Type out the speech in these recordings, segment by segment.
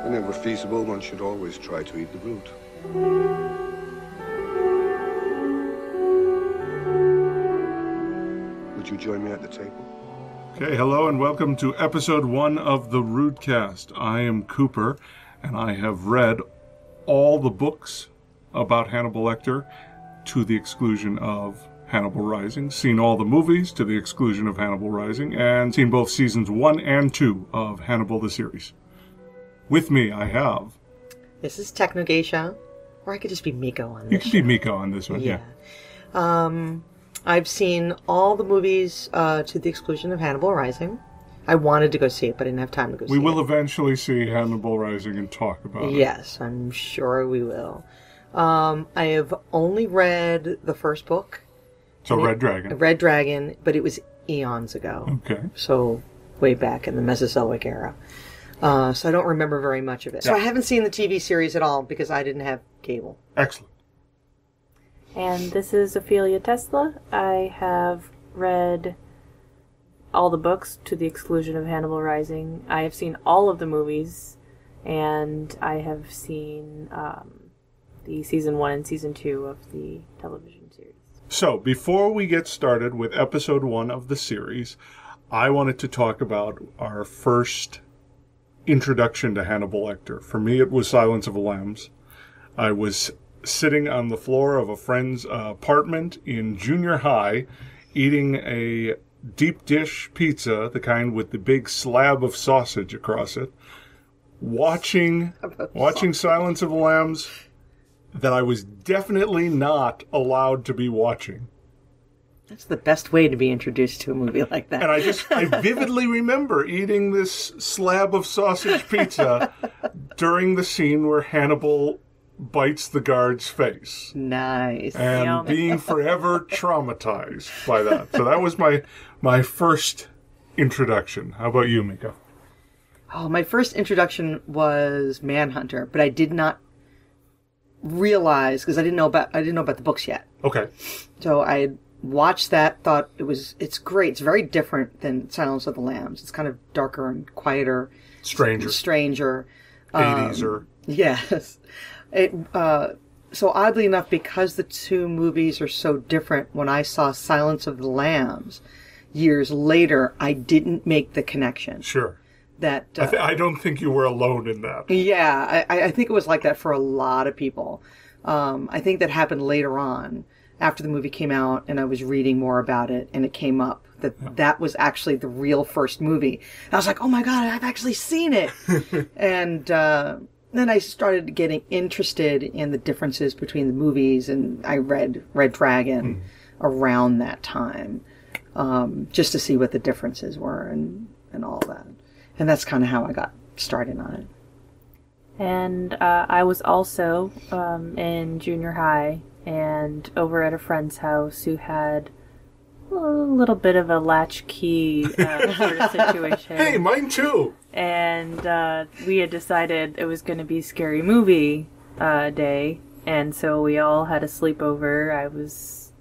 Whenever feasible, one should always try to eat the root. Would you join me at the table? Okay, hello and welcome to episode 1 of the Rudecast. I am Cooper, and I have read all the books about Hannibal Lecter to the exclusion of Hannibal Rising, seen all the movies to the exclusion of Hannibal Rising, and seen both seasons 1 and 2 of Hannibal the series. With me, I have... This is Technogeisha, or I could just be Miko on this. You could be Miko on this one, yeah. I've seen all the movies to the exclusion of Hannibal Rising. I wanted to go see it, but I didn't have time to go see it. We will eventually see Hannibal Rising and talk about it. Yes, I'm sure we will. I have only read the first book. So Red Dragon. Red Dragon, but it was eons ago. Okay. So way back in the Mesozoic era. So I don't remember very much of it. So I haven't seen the TV series at all because I didn't have cable. Excellent. And this is Ophelia Tesla. I have read all the books to the exclusion of Hannibal Rising. I have seen all of the movies, and I have seen the season 1 and season 2 of the television series. So, before we get started with episode 1 of the series, I wanted to talk about our first introduction to Hannibal Lecter. For me, it was Silence of the Lambs. I was sitting on the floor of a friend's apartment in junior high, eating a deep dish pizza, the kind with the big slab of sausage across it, watching Silence of the Lambs that I was definitely not allowed to be watching. That's the best way to be introduced to a movie like that. And I vividly remember eating this slab of sausage pizza during the scene where Hannibal bites the guard's face. Nice. And being forever traumatized by that. So that was my first introduction. How about you, Mika? Oh, my first introduction was Manhunter, but I did not realize because I didn't know about the books yet. Okay. So I had watched that, thought it's great. It's very different than Silence of the Lambs. It's kind of darker and quieter. Stranger. 80s. Yes. So oddly enough, because the two movies are so different, when I saw Silence of the Lambs years later, I didn't make the connection. Sure. That I don't think you were alone in that. Yeah, I think it was like that for a lot of people. I think that happened later on, after the movie came out, and I was reading more about it, and it came up that was actually the real first movie. And I was like, oh my God, I've actually seen it! And then I started getting interested in the differences between the movies, and I read Red Dragon around that time, just to see what the differences were and all that. And that's kind of how I got started on it. And I was also in junior high and over at a friend's house who had a little bit of a latchkey sort of situation. Hey, mine too! And we had decided it was going to be Scary Movie day, and so we all had a sleepover. I was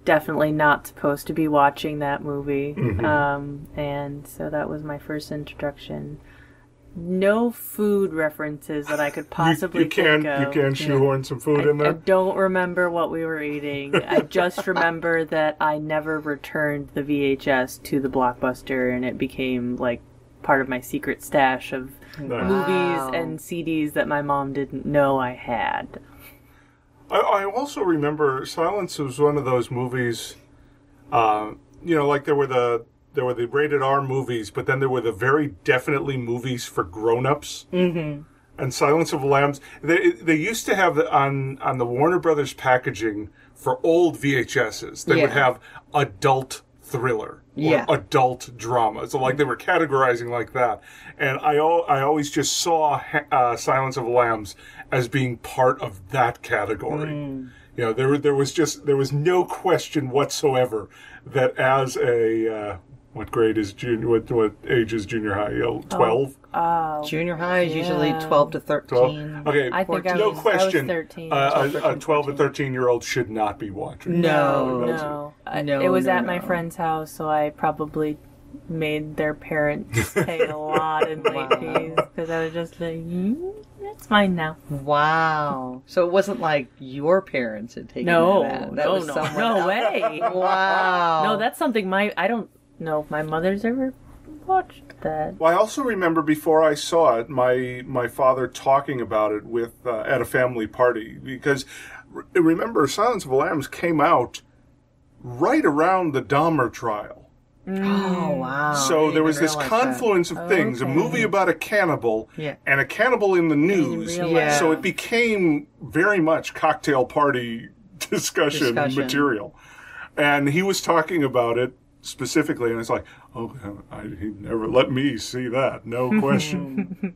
definitely not supposed to be watching that movie. Mm-hmm. And so that was my first introduction. No food references that I could possibly think of. You can shoehorn some food in there? I don't remember what we were eating. I just remember that I never returned the VHS to the Blockbuster, and it became like part of my secret stash of movies and CDs that my mom didn't know I had. I also remember Silence was one of those movies, like there were the rated R movies, but then there were the very definitely movies for grown-ups. Mm-hmm. And Silence of the Lambs, they used to have on the Warner Brothers packaging for old VHSs, they would have adult thriller or adult drama. So like they were categorizing like that. And I always just saw Silence of the Lambs as being part of that category. There was no question whatsoever that as a what age is junior high? 12? Junior high is usually 12 to 13. 12? Okay, I think no question. I was 13. A 12 and 13-year-old should not be watching. No. It was at my friend's house, so I probably made their parents pay a lot in late fees because I was just like, it's mine now. Wow. So it wasn't like your parents had taken that. No way. Wow. No, that's something I don't know if my mother's ever watched that. Well, I also remember before I saw it, my father talking about it with at a family party, because remember, Silence of the Lambs came out right around the Dahmer trial. Oh, wow. So there was this confluence of things, a movie about a cannibal and a cannibal in the news. Yeah. So it became very much cocktail party discussion material. And he was talking about it specifically, and it's like, he never let me see that, no question.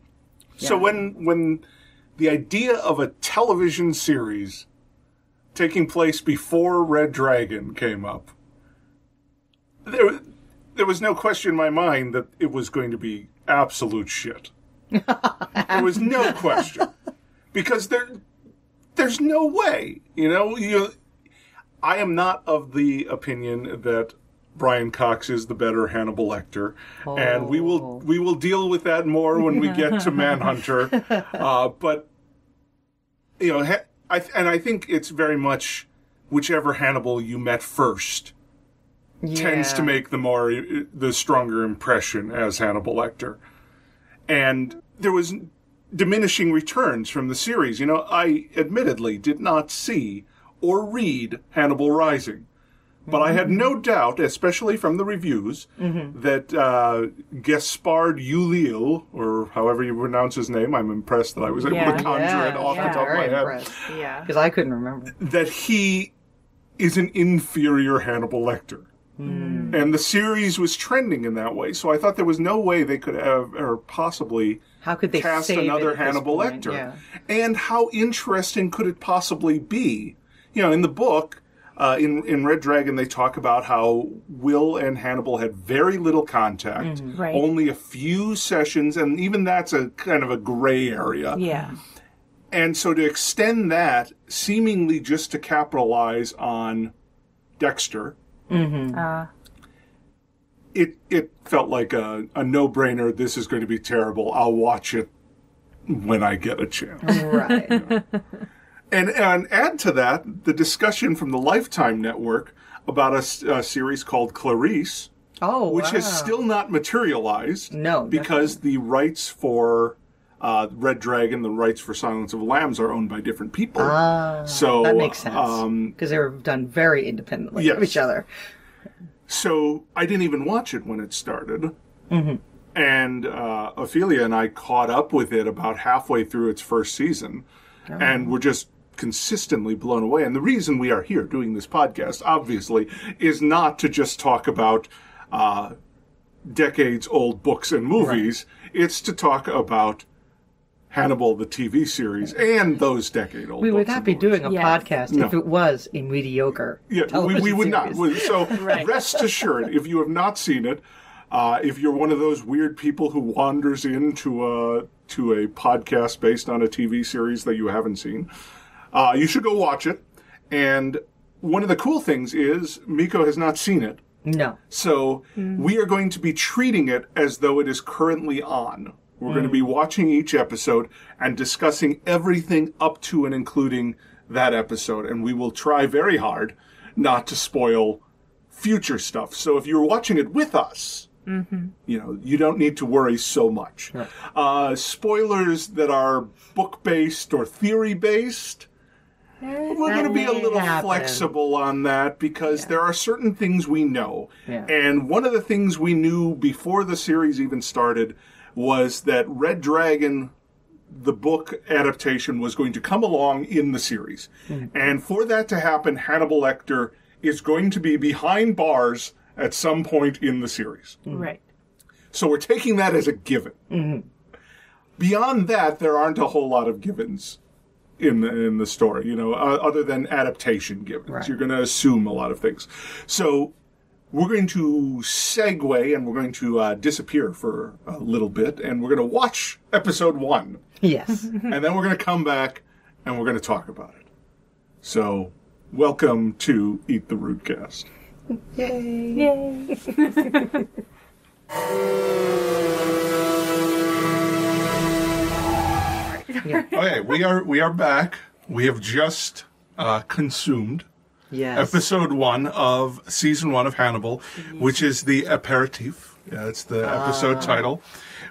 So when the idea of a television series taking place before Red Dragon came up, there was no question in my mind that it was going to be absolute shit. There was no question. Because there's no way, I am not of the opinion that Brian Cox is the better Hannibal Lecter, and we will deal with that more when we get to Manhunter. But I think it's very much whichever Hannibal you met first tends to make the stronger impression as Hannibal Lecter. And there was diminishing returns from the series. I admittedly did not see or read Hannibal Rising. But I had no doubt, especially from the reviews, that Gaspard Ulliel, or however you pronounce his name, I'm impressed that I was able to conjure it off the top of my head. Yeah, because I couldn't remember. That he is an inferior Hannibal Lecter. And the series was trending in that way, so I thought there was no way they could have, or possibly, how could they cast another Hannibal Lecter. Yeah. And how interesting could it possibly be? In the book, in Red Dragon, they talk about how Will and Hannibal had very little contact, only a few sessions, and even that's a kind of a gray area. Yeah. And so to extend that, seemingly just to capitalize on Dexter, it felt like a no-brainer. This is going to be terrible. I'll watch it when I get a chance. Right. And add to that the discussion from the Lifetime Network about a series called Clarice, which has still not materialized. No, because the rights for Red Dragon, the rights for Silence of the Lambs are owned by different people. So that makes sense because they were done very independently of each other. So I didn't even watch it when it started. And Ophelia and I caught up with it about halfway through its first season, and we're just consistently blown away. And the reason we are here doing this podcast, obviously, is not to just talk about decades-old books and movies. It's to talk about Hannibal, the TV series, and those decade-old books. We would not be doing a podcast if it was a mediocre television we would series. not. So rest assured, if you have not seen it, if you're one of those weird people who wanders into a podcast based on a TV series that you haven't seen, you should go watch it. And one of the cool things is Miko has not seen it. No. So we are going to be treating it as though it is currently on. We're going to be watching each episode and discussing everything up to and including that episode. And we will try very hard not to spoil future stuff. So if you're watching it with us, you don't need to worry so much. Right. Spoilers that are book-based or theory-based, we're going to be a little flexible on that because there are certain things we know. Yeah. And one of the things we knew before the series even started was that Red Dragon, the book adaptation, was going to come along in the series. And for that to happen, Hannibal Lecter is going to be behind bars at some point in the series. Right. So we're taking that as a given. Beyond that, there aren't a whole lot of givens in the story, other than adaptation givens. Right. You're going to assume a lot of things. So we're going to segue and we're going to disappear for a little bit, and we're going to watch episode 1. Yes. And then we're going to come back and we're going to talk about it. So welcome to Eat the Rudecast. Yay. Okay, we are back. We have just consumed episode 1 of season 1 of Hannibal, which is the Apéritif. Yeah, it's the episode title.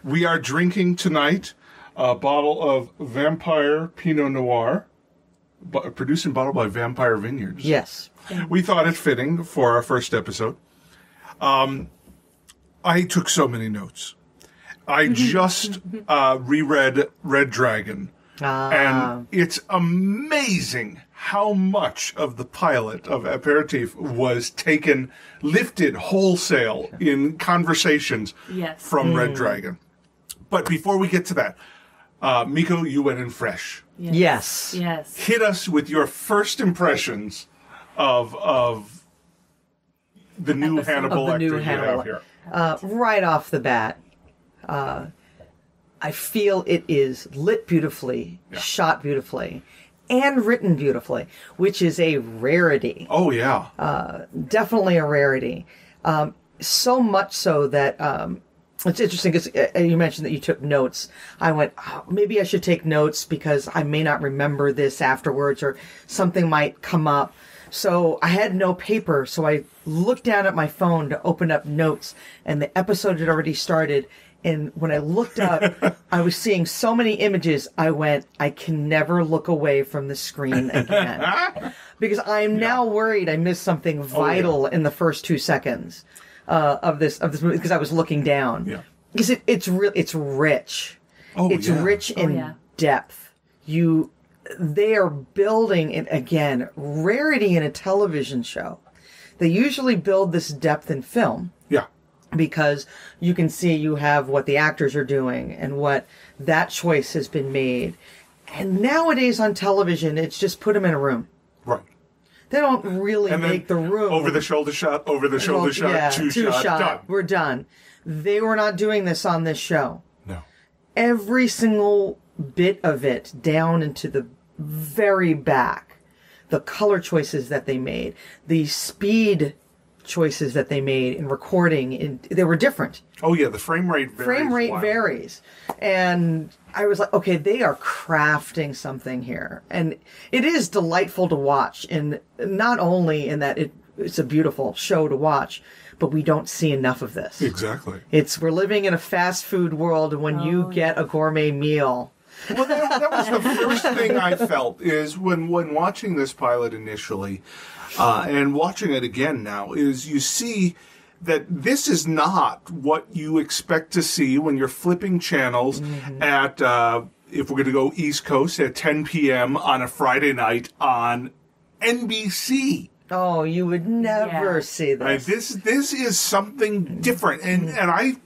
We are drinking tonight a bottle of Vampire Pinot Noir, produced and bottled by Vampire Vineyards. Yes. We thought it fitting for our first episode. I took so many notes. I just reread Red Dragon, and it's amazing how much of the pilot of Apéritif was lifted wholesale in conversations from Red Dragon. But before we get to that, Miko, you went in fresh. Yes. Hit us with your first impressions of the new Hannibal Lecter you have here. Right off the bat, I feel it is lit beautifully, shot beautifully, and written beautifully, which is a rarity. Oh, yeah. Definitely a rarity. So much so that it's interesting because you mentioned that you took notes. I went, maybe I should take notes because I may not remember this afterwards or something might come up. So I had no paper, so I looked down at my phone to open up notes, and the episode had already started. And when I looked up, I was seeing so many images, I went, I can never look away from the screen again. Because I'm now worried I missed something vital in the first 2 seconds of this movie, because I was looking down. Yeah. Because it's rich. It's rich in depth. They are building it again, rarity in a television show. They usually build this depth in film. Yeah. Because you can see you have what the actors are doing and what that choice has been made. And nowadays on television, it's just put them in a room. Right. They don't really make the room. Over the shoulder shot, two shot, done. We're done. They were not doing this on this show. No. Every single bit of it, down into the very back, the color choices that they made, the speed choices that they made in recording, they were different. Oh yeah, the frame rate varies. And I was like, okay, they are crafting something here. And it is delightful to watch, and not only in that it's a beautiful show to watch, but we don't see enough of this. Exactly. We're living in a fast food world, and when you get a gourmet meal. Well, that was the first thing I felt is when watching this pilot initially, and watching it again now, is you see that this is not what you expect to see when you're flipping channels at, if we're going to go East Coast, at 10 p.m. on a Friday night on NBC. Oh, you would never see this. This is something different. And I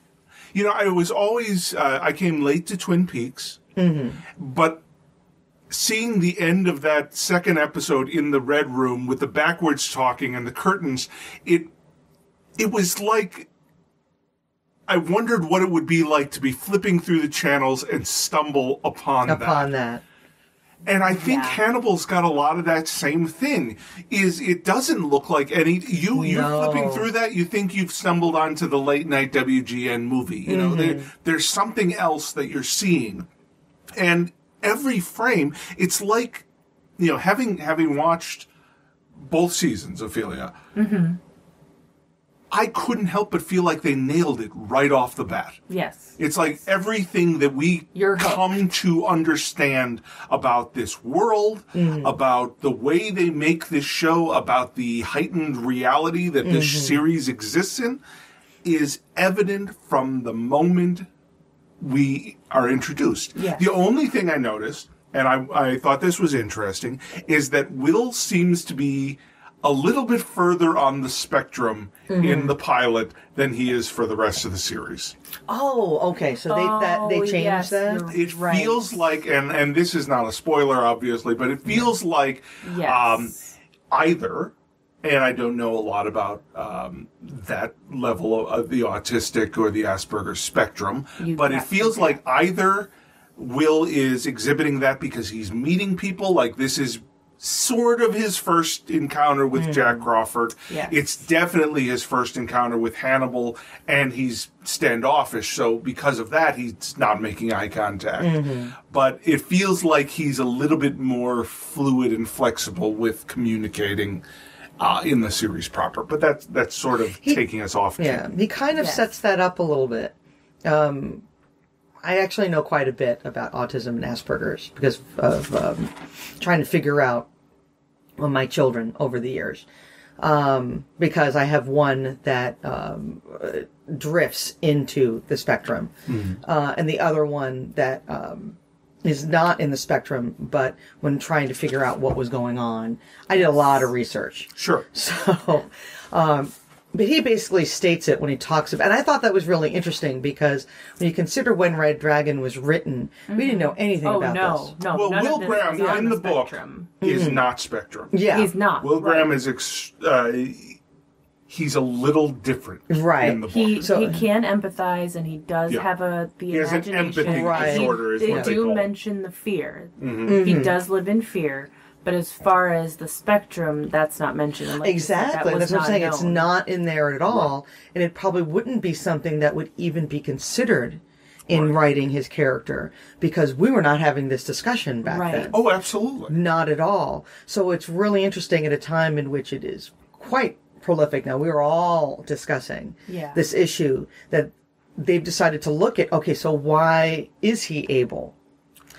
was always, I came late to Twin Peaks. But seeing the end of that second episode in the Red Room with the backwards talking and the curtains, it was like, I wondered what it would be like to be flipping through the channels and stumble upon that. And I think Hannibal's got a lot of that same thing. It doesn't look like you're flipping through that, you think you've stumbled onto the late night WGN movie. You know, there's something else that you're seeing. And every frame, it's like, having watched both seasons, Ophelia, I couldn't help but feel like they nailed it right off the bat. Yes. It's like everything that we come to understand about this world, about the way they make this show, about the heightened reality that this series exists in, is evident from the moment we are introduced. Yes. The only thing I noticed, and I thought this was interesting, is that Will seems to be a little bit further on the spectrum in the pilot than he is for the rest of the series. Oh, okay. So they changed that? It feels like, and this is not a spoiler, obviously, but it feels like either, and I don't know a lot about that level of the autistic or the Asperger's spectrum, but it feels like either Will is exhibiting that because he's meeting people, like this is sort of his first encounter with Jack Crawford. Yes. It's definitely his first encounter with Hannibal, and he's standoffish, so because of that, he's not making eye contact. But it feels like he's a little bit more fluid and flexible with communicating in the series proper. But that's sort of taking us off. Yeah, he kind of sets that up a little bit. I actually know quite a bit about autism and Asperger's because of trying to figure out my children over the years. Because I have one that drifts into the spectrum, and the other one that is not in the spectrum, but when trying to figure out what was going on, I did a lot of research. Sure. So, but he basically states it when he talks about, and I thought that was really interesting because when you consider when Red Dragon was written, we didn't know anything about this. No, Well, none Will of this Graham is on in the book spectrum. is not Spectrum. Yeah. He's not. Will Graham right. is he's a little different Right. in the book. He So- can empathize, and he does Yeah. have the He has an imagination. empathy Right. disorder is They what they do call it. mention the fear. He does live in fear, but as far as the spectrum, that's not mentioned. And like you said, that Exactly. was That's what I'm not saying. It's known. not in there at all. And it probably wouldn't be something that would even be considered in writing his character because we were not having this discussion back Right. then. Oh, absolutely. Not at all. So it's really interesting at a time in which it is quite prolific. Now, we were all discussing Yeah. this issue that they've decided to look at, okay, so why is he able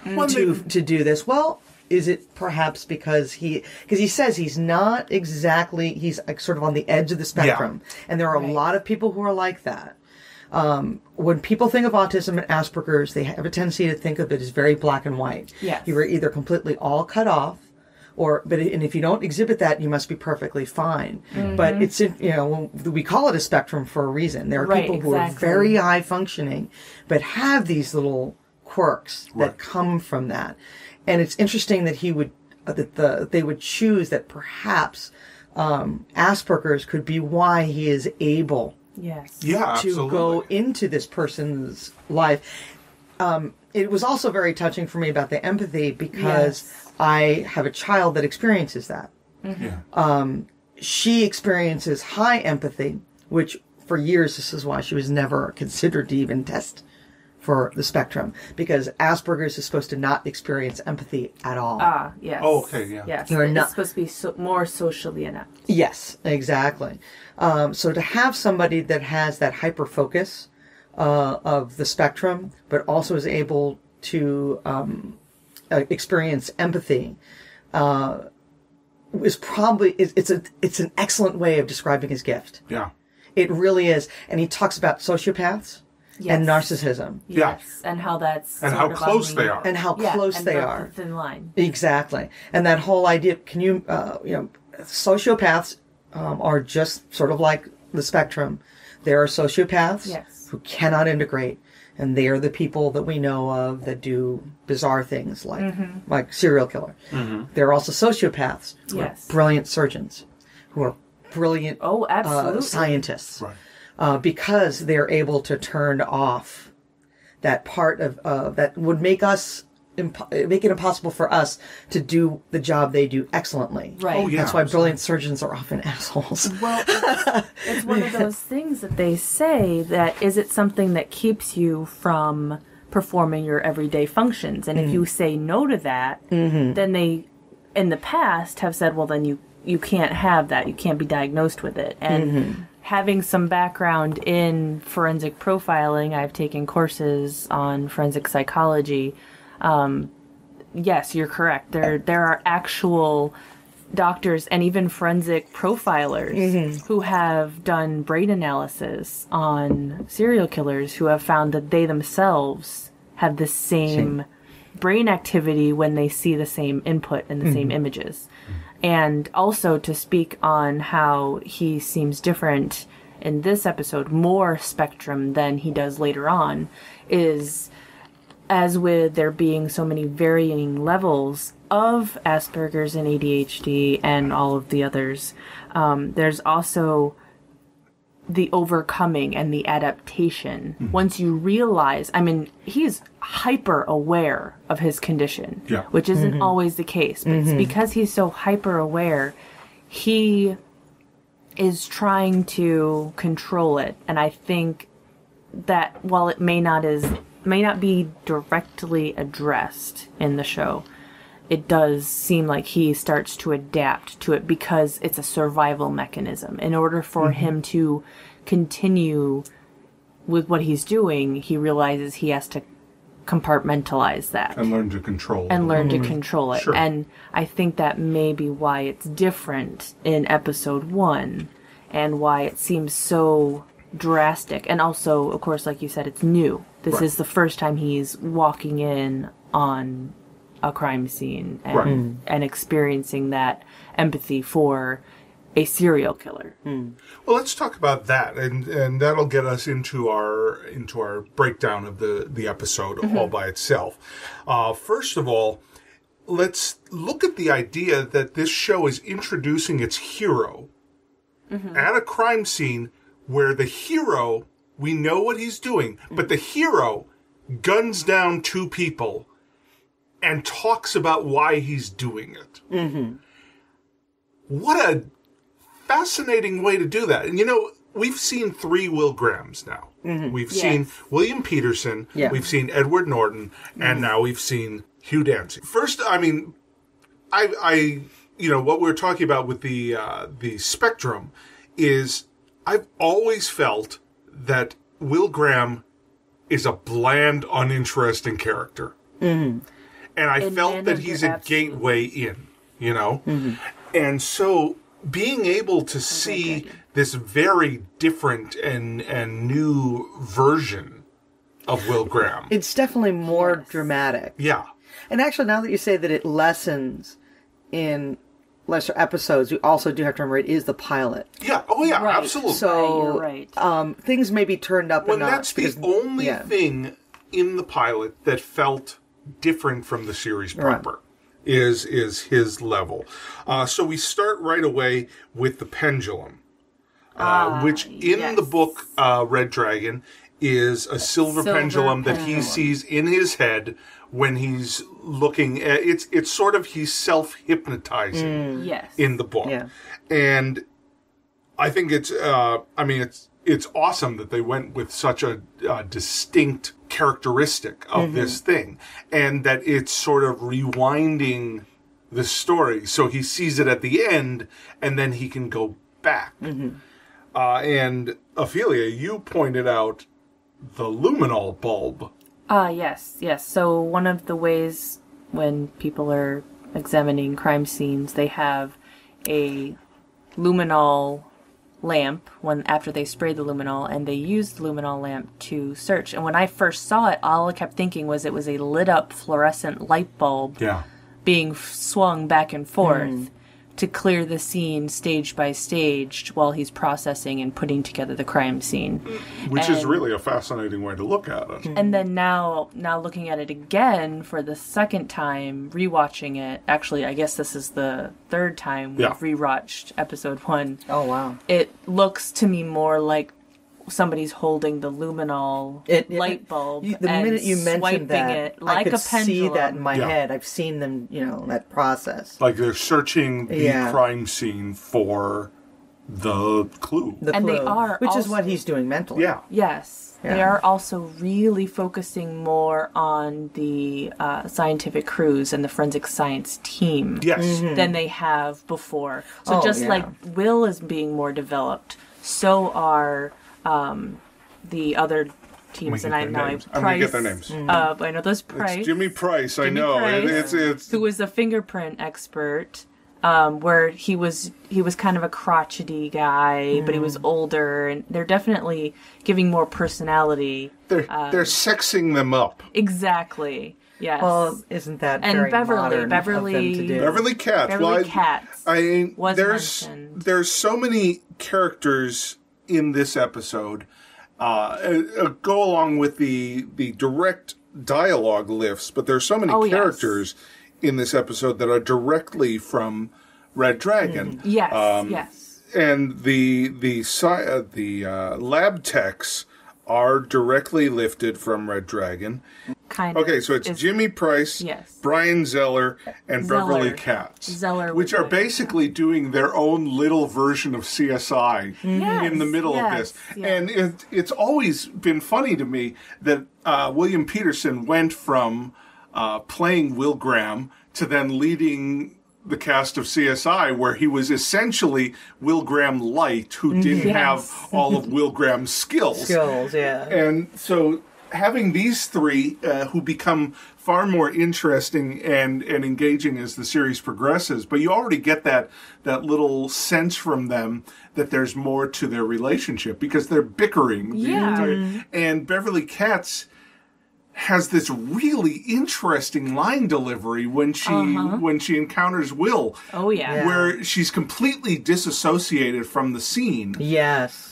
to do this? Well, is it perhaps because he says he's not exactly, he's like sort of on the edge of the spectrum. And there are a lot of people who are like that. When people think of autism and Asperger's, they have a tendency to think of it as very black and white. Yes. You were either completely all cut off, and if you don't exhibit that, you must be perfectly fine. But it's, we call it a spectrum for a reason. There are Right, people who are exactly. very high functioning, but have these little quirks that come from that. And it's interesting that they would choose that perhaps Asperger's could be why he is able Yes. Yeah, to absolutely. go into this person's life. It was also very touching for me about the empathy because I have a child that experiences that. Yeah. She experiences high empathy, which for years, this is why she was never considered to even test for the spectrum, because Asperger's is supposed to not experience empathy at all. Ah, yes. Oh, okay, yeah. Yes. You're It's not- supposed to be more socially inept. Yes, exactly. So to have somebody that has that hyper focus of the spectrum, but also is able to experience empathy, is probably it's an excellent way of describing his gift. Yeah. It really is, and he talks about sociopaths and Yes. narcissism Yeah. Yes. And how that's And sort how of close on the- they are. and how Yeah, close and they the are. thin line. Exactly. And that whole idea, sociopaths are just sort of like the spectrum. There are sociopaths Yes. who cannot integrate, and they are the people that we know of that do bizarre things like serial killer. There are also sociopaths who Yes. are brilliant surgeons, who are brilliant Oh, absolutely. scientists, Right. because they're able to turn off that part of that would make it impossible for us to do the job they do excellently. Right. Oh, yeah. That's why brilliant surgeons are often assholes. Well, it's one of those things that they say that is it something that keeps you from performing your everyday functions? And if you say no to that, then they, in the past, have said, well, then you can't have that. You can't be diagnosed with it. And having some background in forensic profiling, I've taken courses on forensic psychology. Yes, you're correct. There are actual doctors and even forensic profilers who have done brain analysis on serial killers who have found that they themselves have the same brain activity when they see the same input and the same images. And also to speak on how he seems different in this episode, more spectrum than he does later on, is as with there being so many varying levels of Asperger's and ADHD and all of the others, there's also the overcoming and the adaptation. Once you realize, I mean, he's hyper aware of his condition, which isn't always the case, but it's because he's so hyper aware, he is trying to control it. And I think that while it may not be directly addressed in the show, it does seem like he starts to adapt to it because it's a survival mechanism. In order for him to continue with what he's doing, he realizes he has to compartmentalize that. And learn to control it. And learn to control it. Sure. And I think that may be why it's different in episode 1 and why it seems so drastic. And also, of course, like you said, it's new. This is the first time he's walking in on a crime scene and experiencing that empathy for a serial killer. Well, let's talk about that, and that'll get us into our breakdown of the episode all by itself. First of all, let's look at the idea that this show is introducing its hero at a crime scene where the hero, we know what he's doing, but the hero guns down 2 people and talks about why he's doing it. What a fascinating way to do that. And, you know, we've seen 3 Will Grahams now. We've seen William Peterson, we've seen Edward Norton, and now we've seen Hugh Dancy. First, I mean, I you know, what we're talking about with the spectrum is I've always felt that Will Graham is a bland, uninteresting character. And I felt that he's a gateway in, you know? And so being able to see this very different and new version of Will Graham. It's definitely more dramatic. Yeah. And actually, now that you say that it lessens in lesser episodes, we also do have to remember it is the pilot. Yeah. Oh, yeah, absolutely. So you're right. Things may be turned up a notch. That's the only thing in the pilot that felt different from the series proper. Is his level. So we start right away with the pendulum, which in the book Red Dragon is a silver pendulum that he sees in his head when he's looking at it's sort of he's self-hypnotizing in the book. And I think it's it's awesome that they went with such a distinct characteristic of this thing, and that it's sort of rewinding the story so he sees it at the end and then he can go back. And Ophelia, you pointed out the luminol bulb. Yes. So one of the ways when people are examining crime scenes, they have a luminol lamp after they spray the luminol, and they use the luminol lamp to search. And when I first saw it, all I kept thinking was it was a lit up fluorescent light bulb being swung back and forth to clear the scene stage by stage while he's processing and putting together the crime scene. Which is really a fascinating way to look at it. And then now looking at it again for the second time, rewatching it. Actually, I guess this is the third time we've rewatched episode 1. Oh, wow. It looks to me more like somebody's holding the luminol light bulb. The minute you mentioned that, it like I could a pendulum. see that in my head. I've seen them, that process. Like they're searching the crime scene for the clue. And they are which is what he's doing mentally. Yeah. Yes. Yeah. They are also really focusing more on the scientific crews and the forensic science team than they have before. So like Will is being more developed, so are the other teams. And I'm going to get their names. I know those Price. It's Jimmy Price, I know. Price, it's who was a fingerprint expert. Where he was kind of a crotchety guy, but he was older, and they're definitely giving more personality. They're sexing them up. Exactly. Yes. Well, isn't that and very modern Beverly of them to do? Beverly Katz. Beverly Katz. I mean, was mentioned. There's so many characters in this episode. Go along with the direct dialogue lifts, but there's so many characters in this episode that are directly from Red Dragon. Yes, yes. lab techs are directly lifted from Red Dragon. Kind of. Okay, so it's Jimmy Price, Yes. Brian Zeller, and Beverly Katz. Zeller which would are do it, basically doing their own little version of CSI in the middle of this. Yes. And it's always been funny to me that William Peterson went from playing Will Graham to then leading the cast of CSI, where he was essentially Will Graham light, who didn't have all of Will Graham's skills. And so having these three who become far more interesting and engaging as the series progresses, but you already get that little sense from them that there's more to their relationship because they're bickering. And Beverly Katz has this really interesting line delivery when she encounters Will. Where she's completely disassociated from the scene.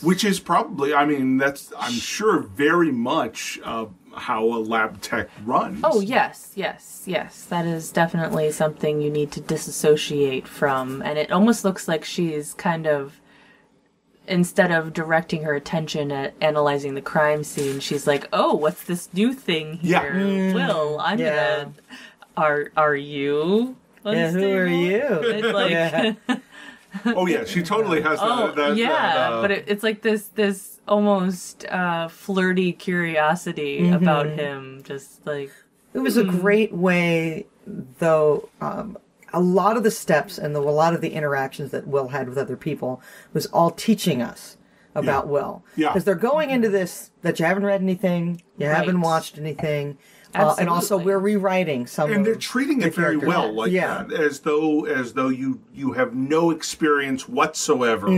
Which is probably, that's, I'm sure, very much how a lab tech runs. Yes. That is definitely something you need to disassociate from. And it almost looks like she's kind of, instead of directing her attention at analyzing the crime scene, she's like, "Oh, what's this new thing here? Will, I'm gonna. Are you? Who are you? It's like, she totally has that. But it's like this almost flirty curiosity about him. Just like it was a great way, though. A lot of the steps and a lot of the interactions that Will had with other people was all teaching us about Will. Because they're going into this that you haven't read anything, you haven't watched anything, and also we're rewriting some. And they're treating it very well, like that, as though you have no experience whatsoever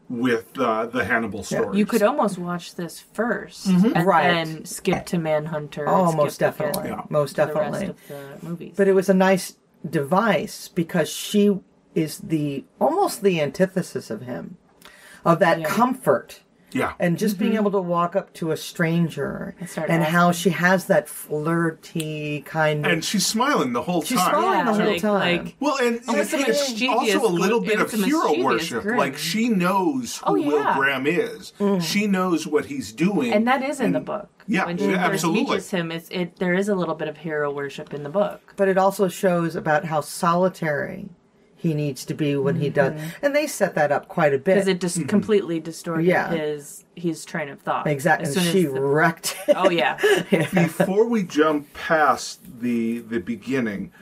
with the Hannibal stories. You could almost watch this first, and then skip to Manhunter. Oh, most definitely, most definitely. The rest of the movies. But it was a nice device because she is almost the antithesis of him, of that comfort and just being able to walk up to a stranger and how she has that flirty kind of, and she's smiling the whole time. She's smiling the whole time. Well, and also a little bit of hero worship. Grin. Like she knows who Will Graham is. She knows what he's doing, and that is in the book. When she absolutely. First meets him, there is a little bit of hero worship in the book. But it also shows about how solitary he needs to be when he does. And they set that up quite a bit. Because it just completely distorted his train of thought. Exactly. And she wrecked it. Oh, yeah. Before we jump past the beginning...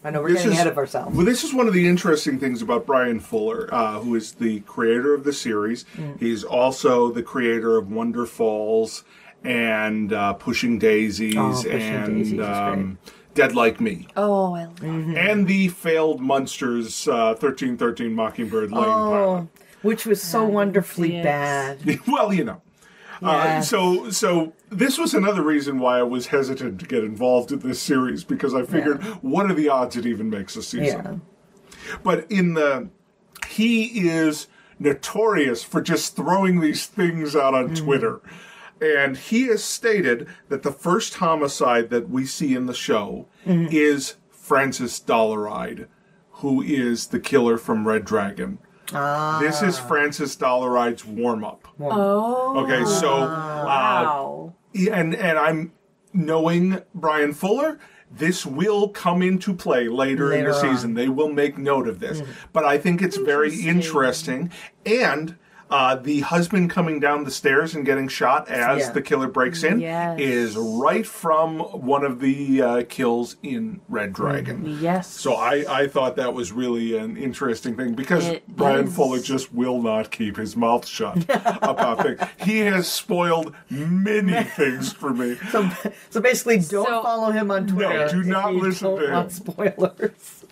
I know we're getting ahead of ourselves. Well, this is one of the interesting things about Brian Fuller, who is the creator of the series. He's also the creator of Wonder Falls and Pushing Daisies and Dead Like Me. Oh, I love it. And the failed Munsters 1313 Mockingbird Lane pilot. Which was so wonderfully bad. Well, you know. So this was another reason why I was hesitant to get involved in this series, because I figured, what are the odds it even makes a season? But he is notorious for just throwing these things out on Twitter. And he has stated that the first homicide that we see in the show is Francis Dollaride, who is the killer from Red Dragon. This is Francis Dollaride's warm-up. Oh. Okay, so... wow. And I'm knowing Brian Fuller, this will come into play later in the season. They will make note of this. But I think it's very interesting. And the husband coming down the stairs and getting shot as the killer breaks in is right from one of the kills in Red Dragon. Yes. So I thought that was really an interesting thing, because Brian Fuller just will not keep his mouth shut about things. He has spoiled many things for me. So basically, don't follow him on Twitter. No, do not listen to him. Spoilers.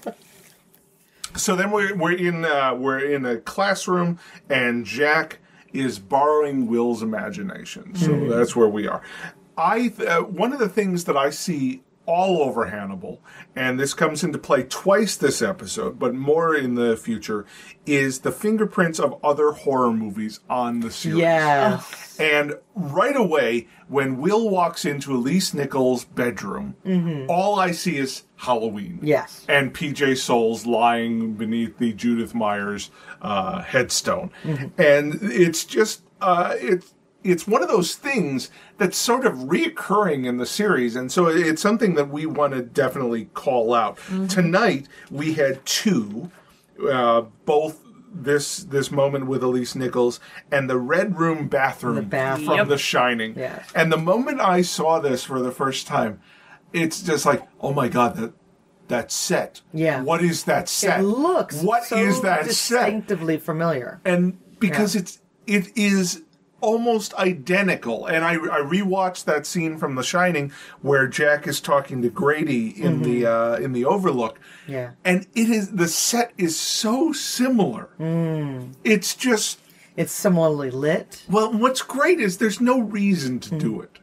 So then we're in a classroom, and Jack is borrowing Will's imagination. So that's where we are. One of the things that I see all over Hannibal, and this comes into play twice this episode, but more in the future, is the fingerprints of other horror movies on the series. Yeah. And right away, when Will walks into Elise Nichols' bedroom, all I see is Halloween. Yes. And PJ Souls lying beneath the Judith Myers headstone. And it's just, it's one of those things that's sort of reoccurring in the series, and so it's something that we want to definitely call out. Tonight, we had two, both this moment with Elise Nichols and the Red Room bathroom from The Shining. Yes. And the moment I saw this for the first time, it's just like, oh my God, that set. Yeah. What is that set? It looks What so is that set? distinctively familiar. And because it is almost identical. And I rewatched that scene from The Shining where Jack is talking to Grady in the Overlook. Yeah. And the set is so similar. It's just, It's similarly lit. well, what's great is there's no reason to do it.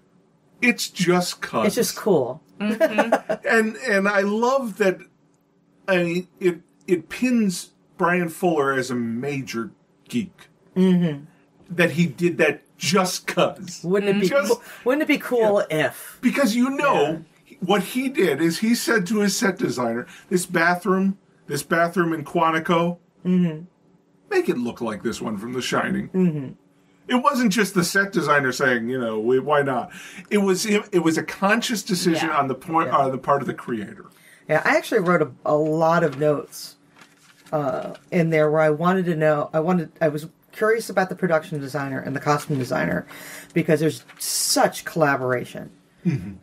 It's just 'cause. It's just cool. And I love that. I mean, it pins Brian Fuller as a major geek. That he did that just 'cause. Wouldn't it be cool if? Because what he did is he said to his set designer, this bathroom in Quantico, make it look like this one from The Shining. It wasn't just the set designer saying, why not? It was a conscious decision on the part of the creator. Yeah, I actually wrote a lot of notes in there where I wanted to know. I was curious about the production designer and the costume designer because there's such collaboration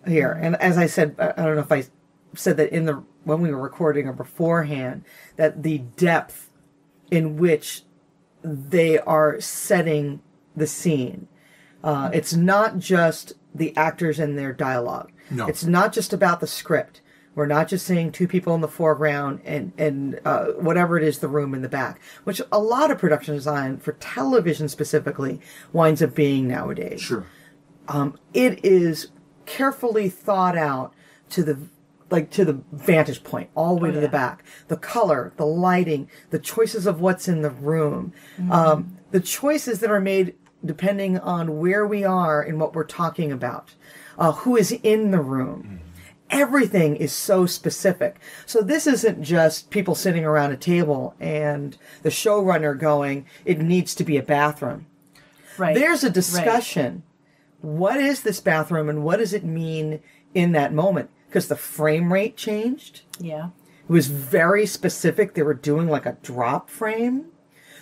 here. And as I said, I don't know if I said that when we were recording or beforehand, that the depth in which they are setting the scene. It's not just the actors and their dialogue. No. It's not just about the script. We're not just seeing two people in the foreground and whatever it is, the room in the back, which a lot of production design for television specifically winds up being nowadays. Sure. It is carefully thought out to the vantage point, all the way to the back. The color, the lighting, the choices of what's in the room, the choices that are made depending on where we are and what we're talking about, who is in the room. Everything is so specific. So this isn't just people sitting around a table and the showrunner going, it needs to be a bathroom. Right. There's a discussion. Right. What is this bathroom and what does it mean in that moment? Because the frame rate changed. Yeah. It was very specific. They were doing like a drop frame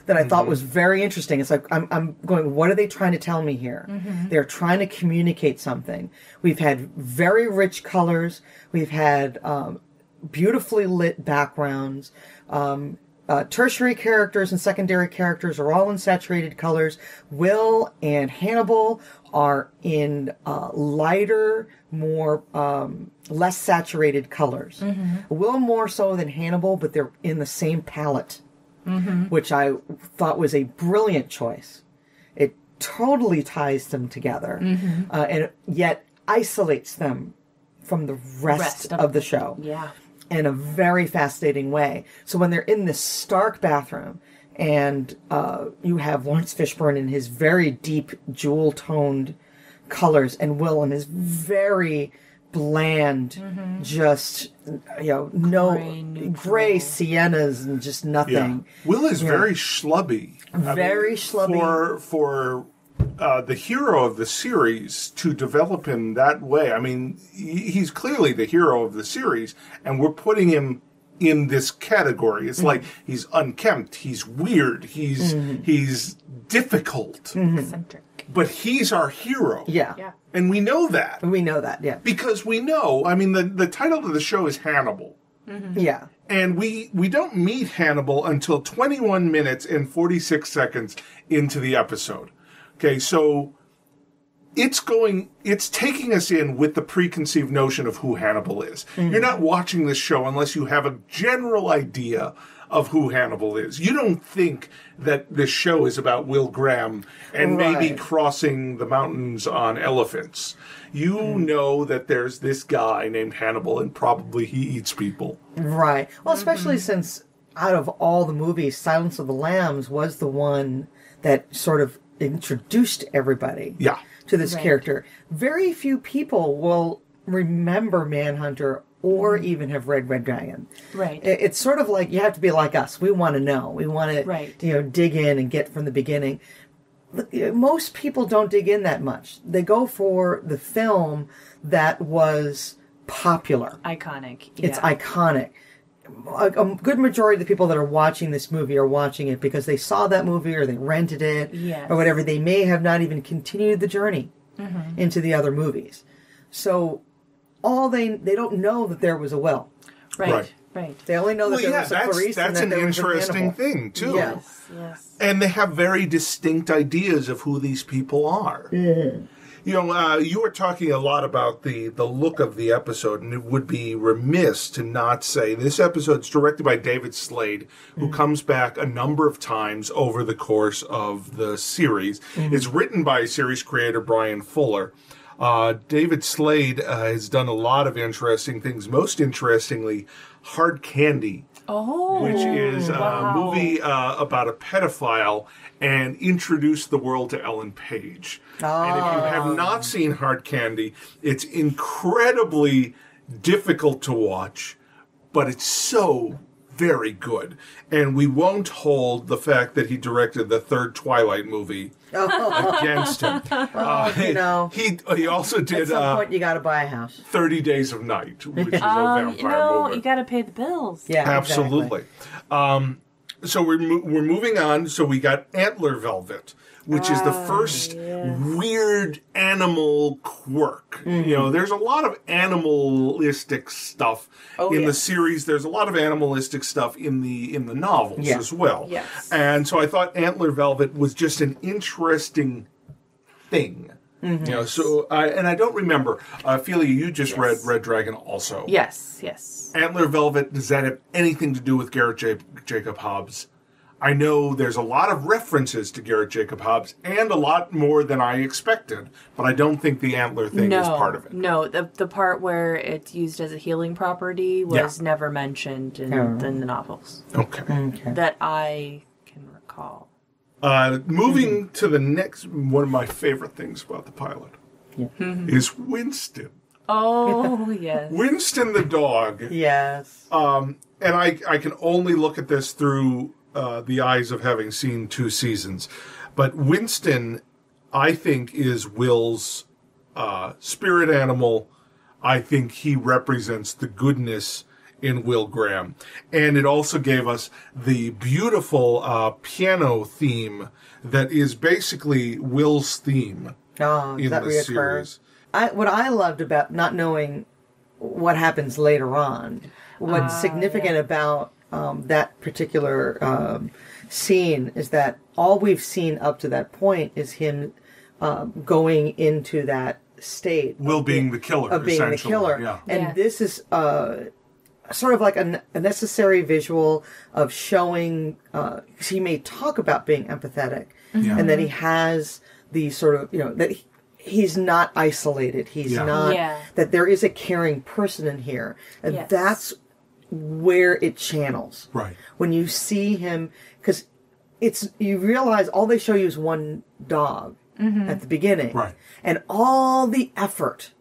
that I thought was very interesting. It's like, I'm going, what are they trying to tell me here? They're trying to communicate something. We've had very rich colors. We've had beautifully lit backgrounds. Tertiary characters and secondary characters are all in saturated colors. Will and Hannibal are in lighter, more less saturated colors. Will more so than Hannibal, but they're in the same palette. Which I thought was a brilliant choice. It totally ties them together, and yet isolates them from the rest of the show. Yeah. In a very fascinating way. So when they're in this stark bathroom, and you have Lawrence Fishburne in his very deep jewel-toned colors, and Will in his very bland, just gray siennas and just nothing. Yeah. Will is very schlubby. Very schlubby. For the hero of the series to develop him that way. I mean, he's clearly the hero of the series, and we're putting him in this category. It's like he's unkempt, he's weird, he's difficult. Eccentric. But he's our hero. Yeah. And we know that. We know that, yeah. Because we know, I mean, the title of the show is Hannibal. Yeah. And we don't meet Hannibal until 21 minutes and 46 seconds into the episode. Okay, so it's taking us in with the preconceived notion of who Hannibal is. You're not watching this show unless you have a general idea of who Hannibal is. You don't think that this show is about Will Graham and maybe Right. crossing the mountains on elephants. You know that there's this guy named Hannibal, and probably he eats people. Right. Well, especially since out of all the movies, Silence of the Lambs was the one that sort of introduced everybody Yeah. to this character. Very few people will remember Manhunter or even have read Red Dragon. Right. It's sort of like you have to be like us. We want to know. We want to, Right. dig in and get from the beginning. Most people don't dig in that much. They go for the film that was popular. Iconic. It's yeah. iconic. A good majority of the people that are watching this movie are watching it because they saw that movie or they rented it Yes. or whatever. They may have not even continued the journey into the other movies. So all they don't know that there was a Will. Right. Right. They only know that there was a Clarice and that's that an there was an interesting Hannibal. thing, too. Yes. Yes. And they have very distinct ideas of who these people are. Mm-hmm. You know, you were talking a lot about the look of the episode, and it would be remiss to not say this episode's directed by David Slade, who comes back a number of times over the course of the series. It's written by series creator Brian Fuller. David Slade has done a lot of interesting things. Most interestingly, Hard Candy, which is a movie about a pedophile, and introduced the world to Ellen Page. And if you have not seen Hard Candy, it's incredibly difficult to watch, but it's so very good. And we won't hold the fact that he directed the third Twilight movie against him. He also did At some point, you got to buy a house. 30 Days of Night, which is a vampire movie. You got to pay the bills. Yeah, Absolutely. So we're moving on. So we got Antler Velvet, which is the first weird animal quirk. You know, there's a lot of animalistic stuff in the series. There's a lot of animalistic stuff in the novels as well. Yes. And so I thought Antler Velvet was just an interesting thing. You know, so I don't remember. Ophelia, you just read Red Dragon also. Yes. Yes. Antler Velvet, does that have anything to do with Garrett Jacob Hobbs? I know there's a lot of references to Garrett Jacob Hobbs and a lot more than I expected, but I don't think the antler thing is part of it. No, the part where it's used as a healing property was never mentioned in the novels. Okay. That I can recall. Moving to the next, one of my favorite things about the pilot is Winston. Oh, yes. Winston the dog. Yes. And I can only look at this through the eyes of having seen 2 seasons. But Winston, I think, is Will's spirit animal. I think he represents the goodness in Will Graham. And it also gave us the beautiful piano theme that is basically Will's theme in that the reoccurs? series. What I loved about not knowing what happens later on, what's significant about that particular scene is that all we've seen up to that point is him going into that state. Will being the killer, Of being the essentially. killer. Yeah. And this is sort of like a necessary visual of showing, he may talk about being empathetic, and that he has the sort of, that he's not isolated. He's not, that there is a caring person in here. And that's where it channels. Right. When you see him, because you realize all they show you is one dog at the beginning. Right. And all the effort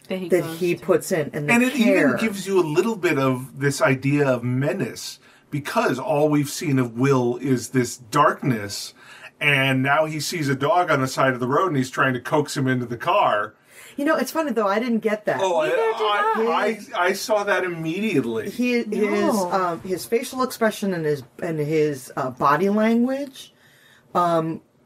that he puts in and the And it care. even gives you a little bit of this idea of menace, because all we've seen of Will is this darkness, and now he sees a dog on the side of the road and he's trying to coax him into the car. It's funny though, I didn't get that. Oh, I saw that immediately. His facial expression and his body language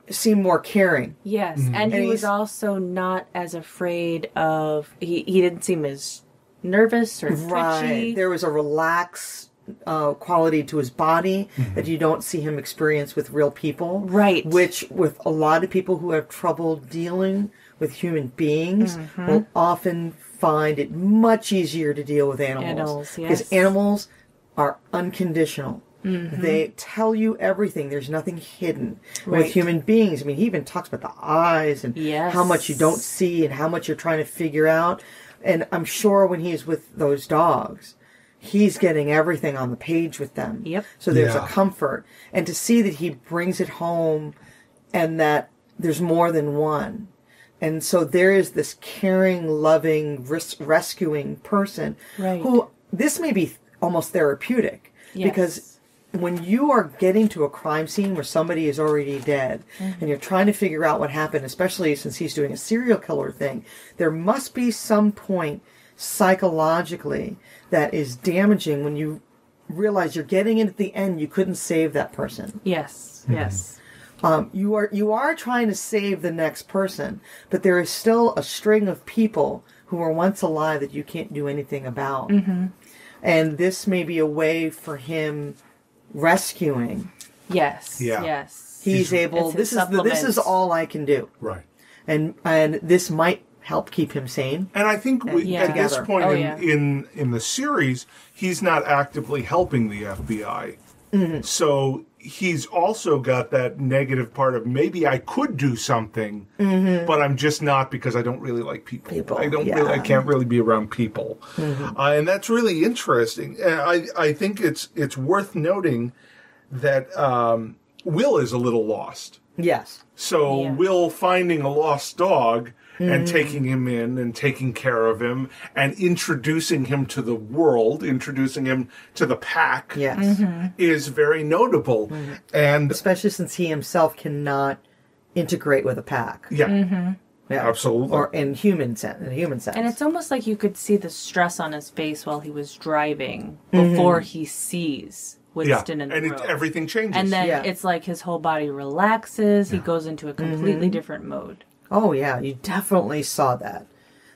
seemed more caring. Yes, and he was also not as afraid of. He didn't seem as nervous or twitchy. Right. There was a relaxed quality to his body that you don't see him experience with real people. Right. Which, with a lot of people who have trouble dealing with human beings, will often find it much easier to deal with animals. Animals, yes. Because animals are unconditional. They tell you everything. There's nothing hidden. Right. With human beings, I mean, he even talks about the eyes and how much you don't see and how much you're trying to figure out. And I'm sure when he's with those dogs, he's getting everything on the page with them. Yep. So there's a comfort. And to see that he brings it home and that there's more than one. And so there is this caring, loving, rescuing person who, this may be almost therapeutic. Yes. Because when you are getting to a crime scene where somebody is already dead and you're trying to figure out what happened, especially since he's doing a serial killer thing, there must be some point psychologically that is damaging when you realize you're getting in at the end, you couldn't save that person. Yes. Yes. You are trying to save the next person, but there is still a string of people who were once alive that you can't do anything about. And this may be a way for him rescuing. Yes. Yeah. Yes. He's able. This is all I can do. Right. And this might help keep him sane. And I think at this together. point in the series, he's not actively helping the FBI. So he's also got that negative part of maybe I could do something, but I'm just not because I don't really like people. I can't really be around people. And that's really interesting. And I think it's worth noting that Will is a little lost. Yes. So Will finding a lost dog and taking him in and taking care of him and introducing him to the world, introducing him to the pack is very notable. And especially since he himself cannot integrate with a pack. Yeah, absolutely. Or in human sense. And it's almost like you could see the stress on his face while he was driving before he sees Winston in the road. Everything changes. And then it's like his whole body relaxes. He goes into a completely different mode. Oh, yeah. You definitely saw that.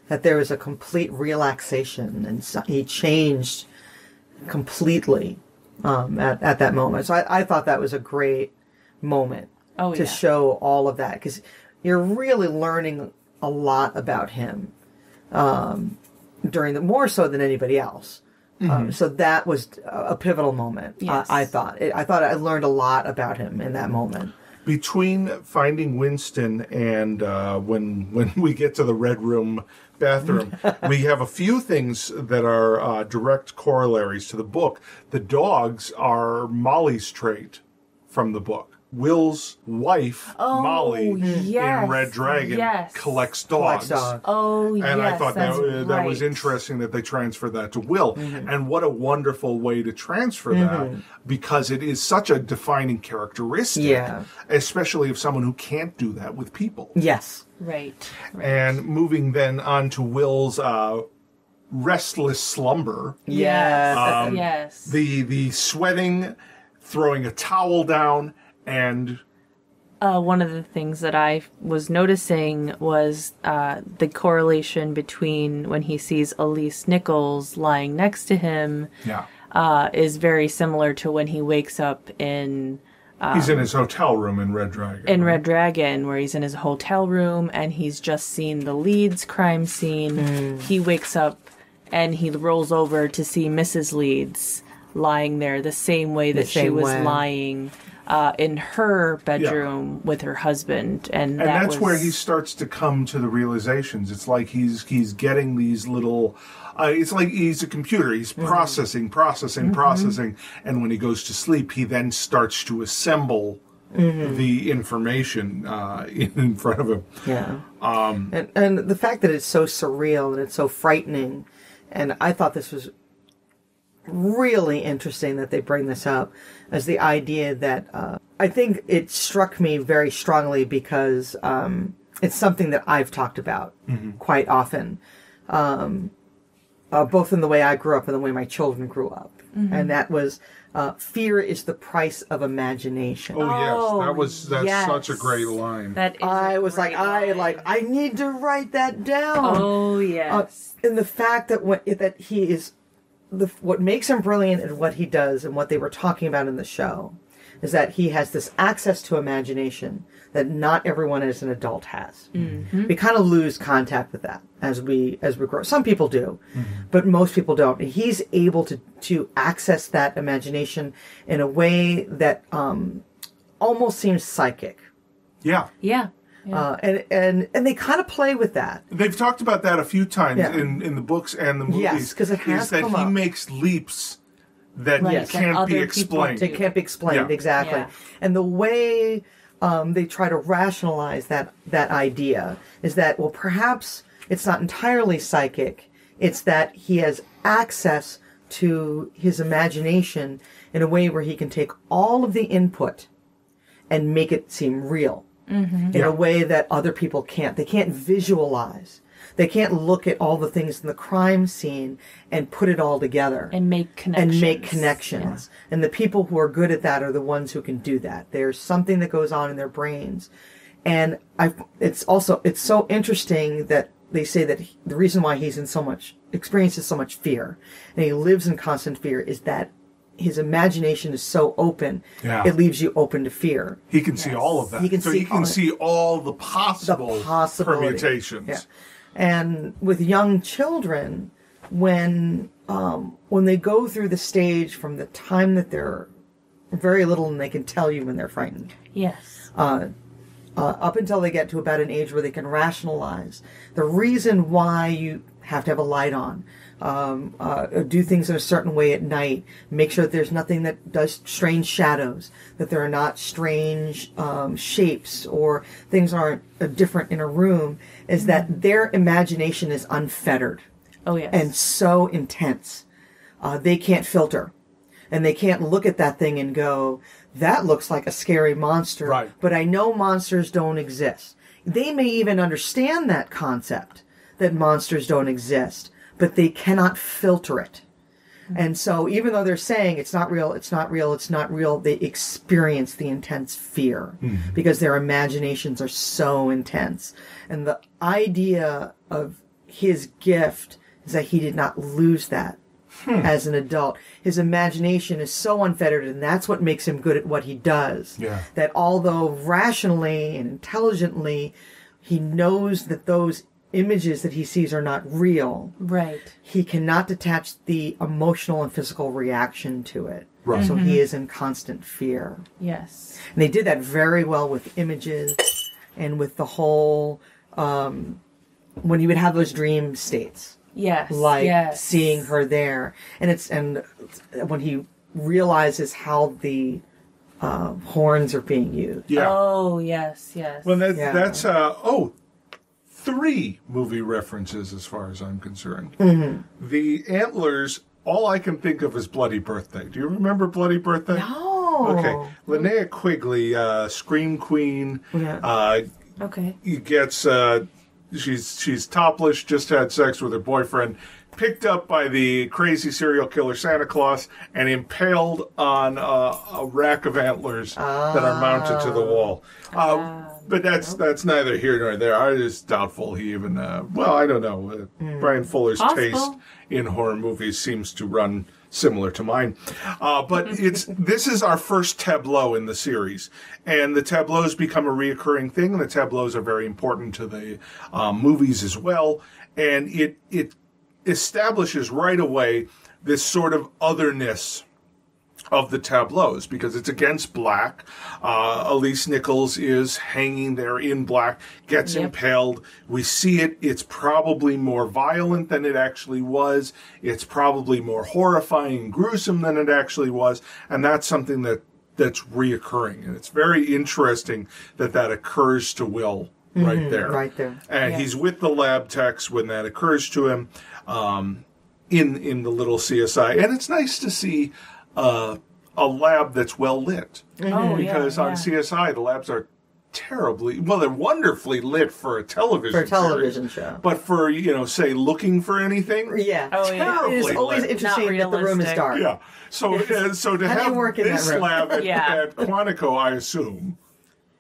That there was a complete relaxation. And so he changed completely at that moment. So I thought that was a great moment to show all of that. Because you're really learning a lot about him more so than anybody else. So that was a pivotal moment. Yes. I thought I learned a lot about him in that moment. Between finding Winston and when we get to the Red Room bathroom, we have a few things that are direct corollaries to the book. The dogs are Molly's trait from the book. Will's wife, Molly, in Red Dragon, collects dogs. And I thought that was interesting that they transferred that to Will. And what a wonderful way to transfer that, because it is such a defining characteristic, especially of someone who can't do that with people. Yes. Right. And moving then on to Will's restless slumber. Yes. The sweating, throwing a towel down, and one of the things that I was noticing was the correlation between when he sees Elise Nichols lying next to him is very similar to when he wakes up in... he's in his hotel room in Red Dragon. In Red Dragon, where he's in his hotel room and he's just seen the Leeds crime scene. He wakes up and he rolls over to see Mrs. Leeds lying there the same way that she was lying... in her bedroom with her husband, and that's where he starts to come to the realizations. It's like he's getting these little. It's like he's a computer. He's processing, and when he goes to sleep, he then starts to assemble the information in front of him. Yeah, and the fact that it's so surreal and it's so frightening, and I thought this was really interesting that they bring this up as the idea that I think it struck me very strongly because it's something that I've talked about quite often, both in the way I grew up and the way my children grew up. And that was fear is the price of imagination. That's such a great line. I need to write that down. And the fact that he is what makes him brilliant and what he does and what they were talking about in the show is that he has this access to imagination that not everyone as an adult has. We kind of lose contact with that as we grow. Some people do, but most people don't. And he's able to access that imagination in a way that almost seems psychic. Yeah. Yeah. And they kind of play with that. They've talked about that a few times in the books and the movies. Yes, because it has is that come he up. makes leaps that Right, can't that be other explained. It can't be explained, Yeah. exactly. Yeah. And the way they try to rationalize that idea is that, well, perhaps it's not entirely psychic. It's that he has access to his imagination in a way where he can take all of the input and make it seem real in a way that other people can't. They can't visualize. They can't look at all the things in the crime scene and put it all together. And make connections. And the people who are good at that are the ones who can do that. There's something that goes on in their brains. And it's so interesting that they say that the reason why he's experiences so much fear and he lives in constant fear is that his imagination is so open, it leaves you open to fear. He can see all of that. He can see all the possible permutations. Yeah. And with young children, when they go through the stage from the time that they're very little and they can tell you when they're frightened, Yes. up until they get to about an age where they can rationalize the reason why you have to have a light on, do things in a certain way at night, make sure that there's nothing that does strange shadows, that there are not strange shapes or things aren't different in a room, is that their imagination is unfettered. Oh, yes. And so intense. They can't filter. And they can't look at that thing and go, that looks like a scary monster, right. But I know monsters don't exist. They may even understand that concept, that monsters don't exist, but they cannot filter it. And so even though they're saying it's not real, it's not real, it's not real, they experience the intense fear because their imaginations are so intense. And the idea of his gift is that he did not lose that as an adult. His imagination is so unfettered, and that's what makes him good at what he does. Yeah. That although rationally and intelligently he knows that those images that he sees are not real, Right. he cannot detach the emotional and physical reaction to it. Right. So he is in constant fear. Yes. And they did that very well with images and with the whole, when he would have those dream states. Yes. Like seeing her there. And when he realizes how the horns are being used. Yeah. Oh, yes, yes. Well, that's 3 movie references as far as I'm concerned. Mm-hmm. The antlers, all I can think of is Bloody Birthday. Do you remember Bloody Birthday? No. Okay. Linnea Quigley, Scream Queen, Okay. gets she's topless, just had sex with her boyfriend, picked up by the crazy serial killer Santa Claus, and impaled on a rack of antlers that are mounted to the wall. But that's neither here nor there. I is doubtful he even. I don't know. Brian Fuller's taste in horror movies seems to run similar to mine. But this is our first tableau in the series, and the tableaus become a reoccurring thing. And the tableaus are very important to the movies as well, and it establishes right away this sort of otherness of the tableaus, because it's against black. Elise Nichols is hanging there in black, gets impaled. We see it. It's probably more violent than it actually was. It's probably more horrifying and gruesome than it actually was. And that's something that's reoccurring. And it's very interesting that occurs to Will right there. Right there. And he's with the lab techs when that occurs to him in the little CSI. And it's nice to see a lab that's well lit. Because on CSI, the labs are they're wonderfully lit for a television series, show. But for, say, looking for anything, terribly it is always lit. interesting that the room is dark. Yeah. So to have this lab at Quantico, I assume,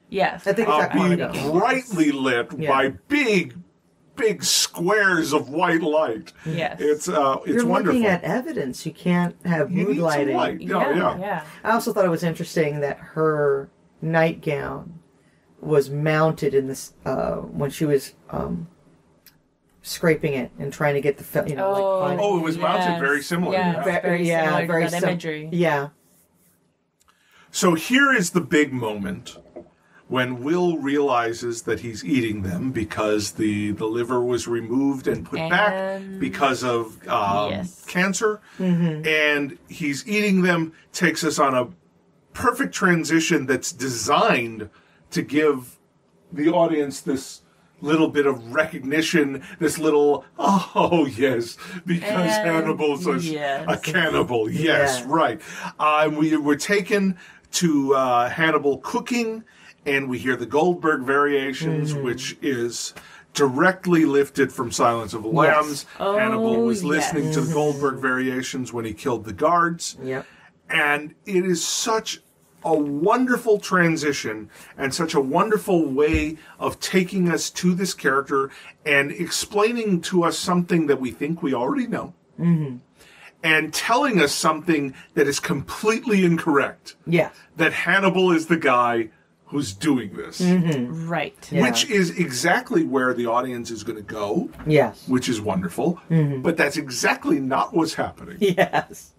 Yes. I think it's at be Quantico. brightly lit by big big squares of white light. Yes. It's You're wonderful. looking at evidence. You can't have You mood need some lighting. light. Yeah. I also thought it was interesting that her nightgown was mounted in this when she was scraping it and trying to get the like Oh, it was mounted very similar. Yeah, very similar to that sim- imagery. Yeah. So here is the big moment when Will realizes that he's eating them because the liver was removed and put back because of cancer. Mm-hmm. And he's eating them, takes us on a perfect transition that's designed to give the audience this little bit of recognition, this little, oh, yes, because Hannibal's a cannibal. Yes, right. We were taken to Hannibal cooking, and we hear the Goldberg variations, which is directly lifted from Silence of the Lambs. Hannibal was listening to the Goldberg variations when he killed the guards. Yep. And it is such a wonderful transition and such a wonderful way of taking us to this character and explaining to us something that we think we already know. Mm-hmm. And telling us something that is completely incorrect. Yeah. That Hannibal is the guy who's doing this. Mm-hmm. Right. Yeah. Which is exactly where the audience is going to go. Yes. Which is wonderful. Mm-hmm. But that's exactly not what's happening. Yes.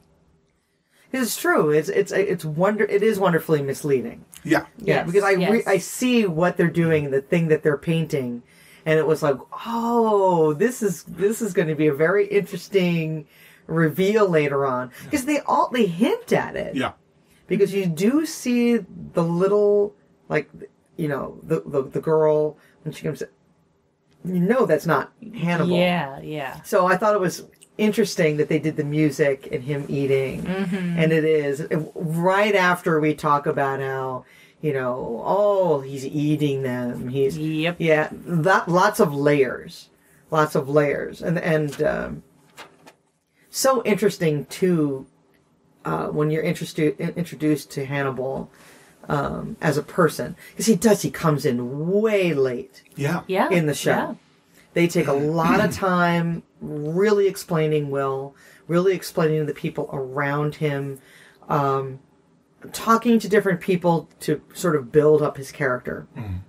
It's true. It is wonderfully misleading. Yeah. Yeah, because I see what they're doing, the thing that they're painting, and it was like, oh, this is going to be a very interesting reveal later on, because they hint at it. Yeah. Because you do see the little, like, the girl when she comes, that's not Hannibal. Yeah. So I thought it was interesting that they did the music and him eating, and it is right after we talk about how he's eating them. Lots of layers, and so interesting too when you're introduced to Hannibal as a person, because he comes in way late. Yeah. In the show. Yeah. They take a lot of time really explaining Will, really explaining the people around him, talking to different people to sort of build up his character. Mm.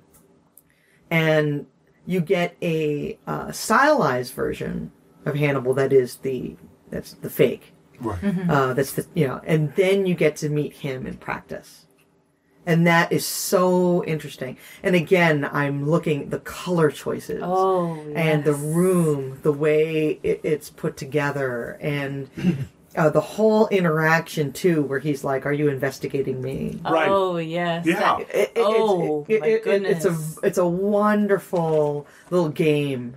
And you get a stylized version of Hannibal that's the fake. Right. Mm-hmm. And then you get to meet him in practice. And that is so interesting. And again, I'm looking the color choices. Oh, yes. And the room, the way it's put together, and the whole interaction too, where he's like, "Are you investigating me?" Right. Oh, yes. Yeah. My goodness. It's a wonderful little game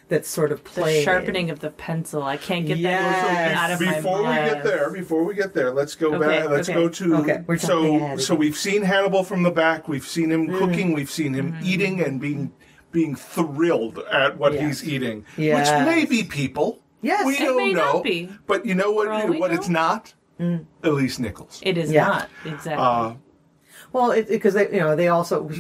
that's sort of playing. The sharpening of the pencil. I can't get that out of my mind. Before we get there, let's go back. Let's go to. Okay. So we've seen Hannibal from the back. We've seen him cooking. We've seen him eating and being thrilled at what he's eating, which may be people. Yes, we don't may know. Not be. But you know what? What it's not. Elise Nichols. It is not exactly. Well, because they also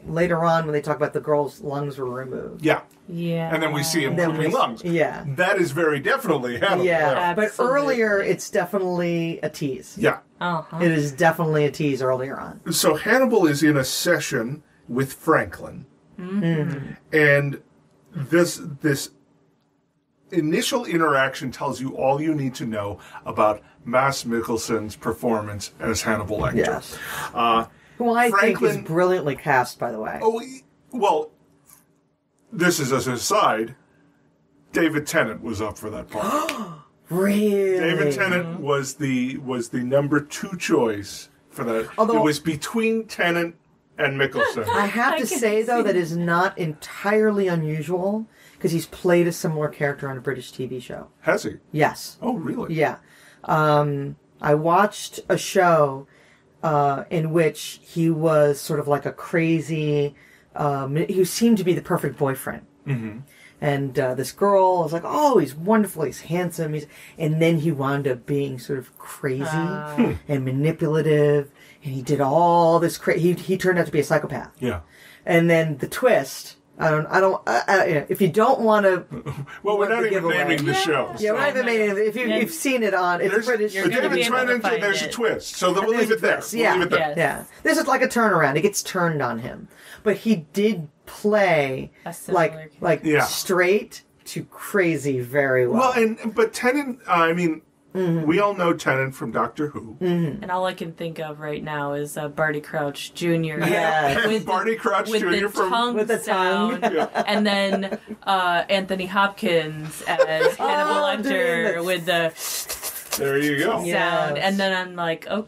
later on when they talk about the girl's lungs were removed. Yeah. Yeah. And then we see him cooking lungs. Yeah. That is very definitely Hannibal. Yeah. But earlier, it's definitely a tease. Yeah. Uh-huh. It is definitely a tease earlier on. So Hannibal is in a session with Franklin. Mm-hmm. And this initial interaction tells you all you need to know about Mads Mikkelsen's performance as Hannibal Lecter. Yes. Who I think is brilliantly cast, by the way. Oh, well, this is as an aside. David Tennant was up for that part. Really? David Tennant was the number 2 choice for that. Although, it was between Tennant and Mikkelsen. I have to say, though, that is not entirely unusual, because he's played a similar character on a British TV show. Has he? Yes. Oh, really? Yeah. I watched a show in which he was sort of like a crazy, he seemed to be the perfect boyfriend. Mm-hmm. And this girl was like, oh, he's wonderful, he's handsome, and then he wound up being sort of crazy and manipulative, and he did all this he turned out to be a psychopath. Yeah. And then the twist If you don't want to, well, we're not even naming the show. Yeah, we're not even naming it. If you've seen it on, it's British. You're gonna be able to find there's a twist, so we'll leave it there. Yeah, we'll leave it there. Yeah. This is like a turnaround. It gets turned on him, but he did play like straight to crazy very well. Well, but Tennant, I mean. Mm-hmm. We all know Tennant from Doctor Who. Mm-hmm. And all I can think of right now is Barty Crouch Jr. Yeah, with Barty Crouch with Jr. with the tongue. And then Anthony Hopkins as Hannibal Lecter with the... There you go. Sound. Yes. And then I'm like, oh,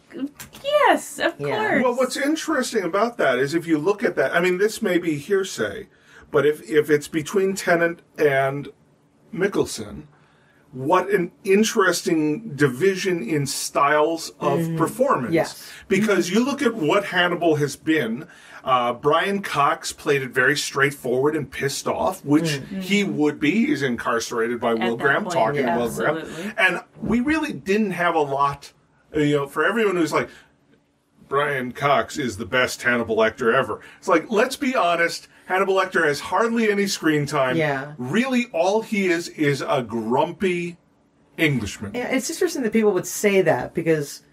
yes, of course. Well, what's interesting about that is if you look at that, I mean, this may be hearsay, but if it's between Tennant and Mikkelsen, what an interesting division in styles of performance. Yes. Because you look at what Hannibal has been. Brian Cox played it very straightforward and pissed off, which he would be. He's incarcerated by Will Graham, talking to Will Graham. And we really didn't have a lot, for everyone who's like, Brian Cox is the best Hannibal Lecter ever. It's like, let's be honest, Hannibal Lecter has hardly any screen time. Yeah. Really, all he is a grumpy Englishman. Yeah, it's interesting that people would say that because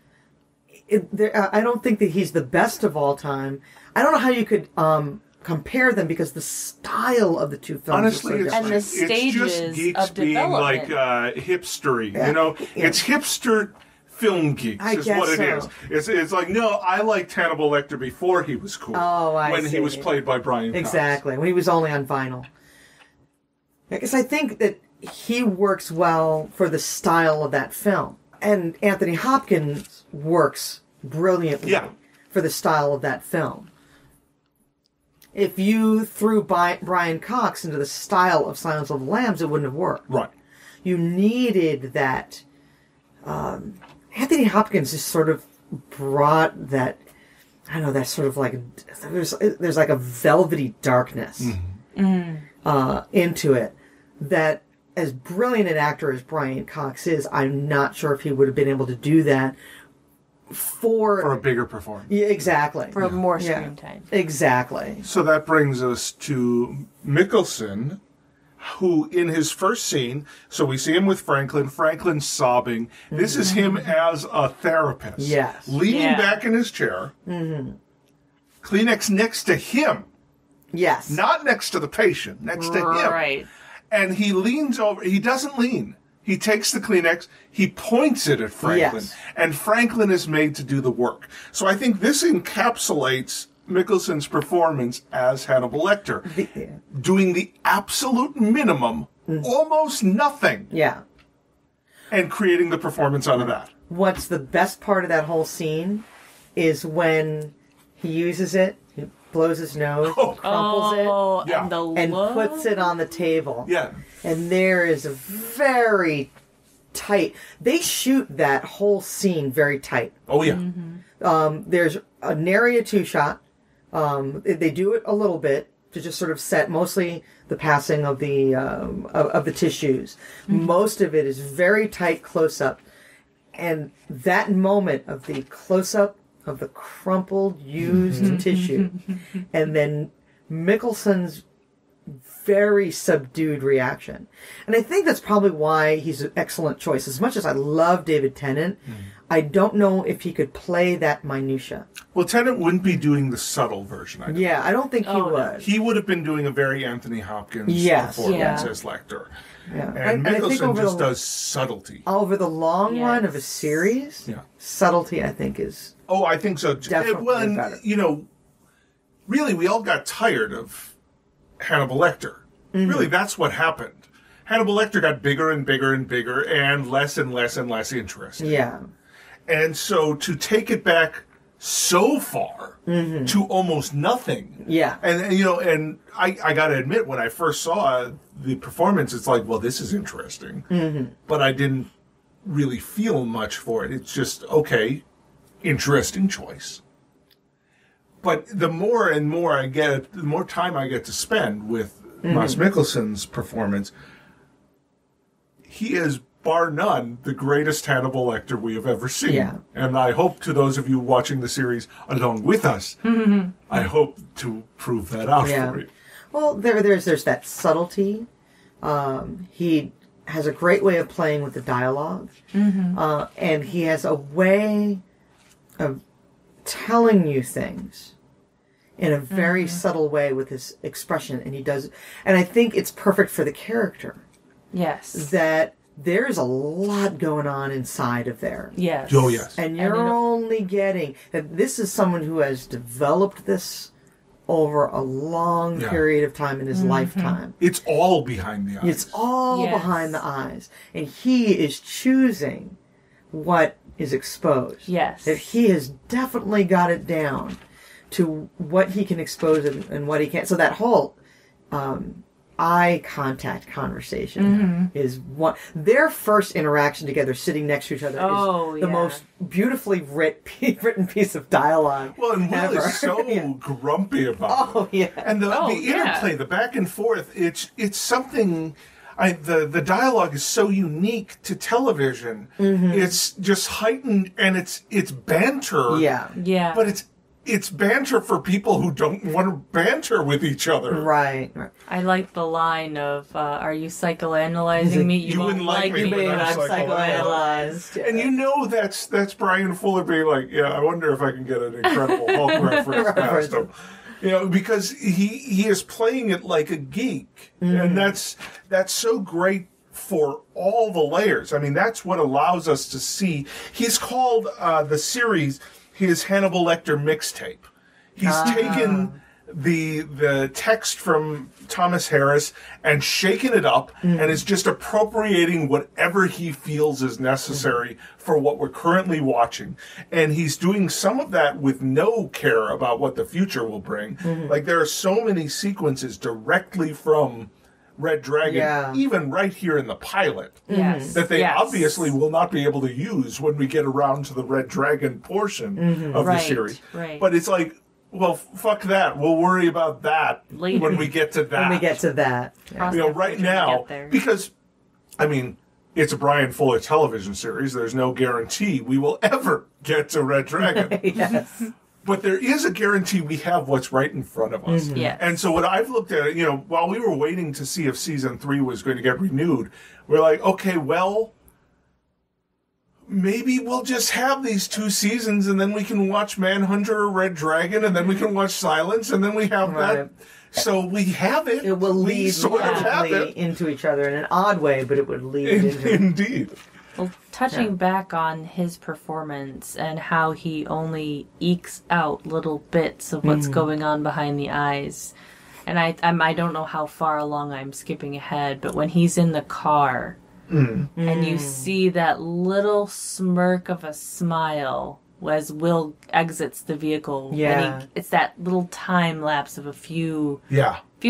I don't think that he's the best of all time. I don't know how you could compare them because the style of the two films honestly, is so different. And the stages it's just geeks of being development. like hipstery. It's hipster film geeks is what it is. It's like, no, I liked Hannibal Lecter before he was cool. Oh, I see. When he was played by Brian Cox. Exactly, when he was only on vinyl. Because I think that he works well for the style of that film. And Anthony Hopkins works brilliantly for the style of that film. If you threw Brian Cox into the style of Silence of the Lambs, it wouldn't have worked. Right. You needed that... Anthony Hopkins just sort of brought that, I don't know, that sort of like, there's like a velvety darkness into it that as brilliant an actor as Brian Cox is, I'm not sure if he would have been able to do that for a bigger performance. Yeah, exactly. For more screen time. Exactly. So that brings us to Mikkelsen, who in his first scene, so we see him with Franklin's sobbing. This is him as a therapist. Yes. Leaning back in his chair. Kleenex next to him. Yes. Not next to the patient, next to him. Right. And he leans over. He doesn't lean. He takes the Kleenex, he points it at Franklin, and Franklin is made to do the work. So I think this encapsulates Mikkelsen's performance as Hannibal Lecter, doing the absolute minimum, almost nothing, and creating the performance out of that. What's the best part of that whole scene is when he uses it, he blows his nose, crumples it, and puts it on the table. Yeah. And there is a very tight... They shoot that whole scene very tight. Oh, yeah. There's a nary a two-shot. They do it a little bit to just sort of set mostly the passing of the tissues. Most of it is very tight close-up. And that moment of the close-up of the crumpled, used tissue, and then Mikkelsen's very subdued reaction. And I think that's probably why he's an excellent choice. As much as I love David Tennant, I don't know if he could play that minutia. Well, Tennant wouldn't be doing the subtle version, I don't think. I don't think he would. He would have been doing a very Anthony Hopkins performance as Lecter. Yeah. And Mikkelsen just does subtlety. Over the long run of a series, subtlety, I think, is... Oh, I think so. Definitely better. Really, we all got tired of Hannibal Lecter. Really, that's what happened. Hannibal Lecter got bigger and bigger and bigger and less and less and less interesting. Yeah. And so to take it back so far to almost nothing. Yeah. And I got to admit, when I first saw the performance, it's like, well, this is interesting. But I didn't really feel much for it. It's just, okay, interesting choice. But the more and more I get, the more time I get to spend with Mads Mikkelsen's performance, he is, bar none, the greatest Hannibal Lecter we have ever seen. Yeah. And I hope to those of you watching the series along with us, I hope to prove that out for you. Well, there's that subtlety. He has a great way of playing with the dialogue. And he has a way of telling you things in a very subtle way with his expression. And I think it's perfect for the character. Yes. That there's a lot going on inside of there. Yes. Oh, yes. And you're only getting that this is someone who has developed this over a long period of time in his lifetime. It's all behind the eyes. It's all behind the eyes. And he is choosing what is exposed. Yes. That he has definitely got it down to what he can expose and what he can't. So that whole eye contact conversation is one. Their first interaction together, sitting next to each other, is the most beautifully written piece of dialogue. Well, and Will ever. is so grumpy about it. Oh yeah, And the interplay, the back and forth, it's something. The dialogue is so unique to television. It's just heightened, and it's banter. Yeah. But it's banter for people who don't want to banter with each other. Right. I like the line of, are you psychoanalyzing me? You wouldn't like me Being when I'm psychoanalyzed. And you know that's Brian Fuller being like, yeah, I wonder if I can get an Incredible Hulk reference past him. You know, because he is playing it like a geek. And that's so great for all the layers. I mean, that's what allows us to see. He's called the series his Hannibal Lecter mixtape. He's taken the text from Thomas Harris and shaken it up and is just appropriating whatever he feels is necessary for what we're currently watching. And he's doing some of that with no care about what the future will bring. Like, there are so many sequences directly from Red Dragon, even right here in the pilot, that they obviously will not be able to use when we get around to the Red Dragon portion of the series. Right. But it's like, well, fuck that. We'll worry about that later when we get to that. When we get to that. Yeah. You know, right now, because, I mean, it's a Brian Fuller television series. There's no guarantee we will ever get to Red Dragon. Yes. But there is a guarantee we have what's right in front of us. Yes. And so what I've looked at, you know, while we were waiting to see if season 3 was going to get renewed, we're like, okay, well, maybe we'll just have these 2 seasons and then we can watch Manhunter or Red Dragon and then we can watch Silence and then we have that. So we have it. It will lead sort of have it. into each other in an odd way, but it would lead into Indeed. Well, touching back on his performance and how he only ekes out little bits of what's going on behind the eyes. And I don't know how far along I'm skipping ahead, but when he's in the car and you see that little smirk of a smile as Will exits the vehicle. And it's that little time lapse of a few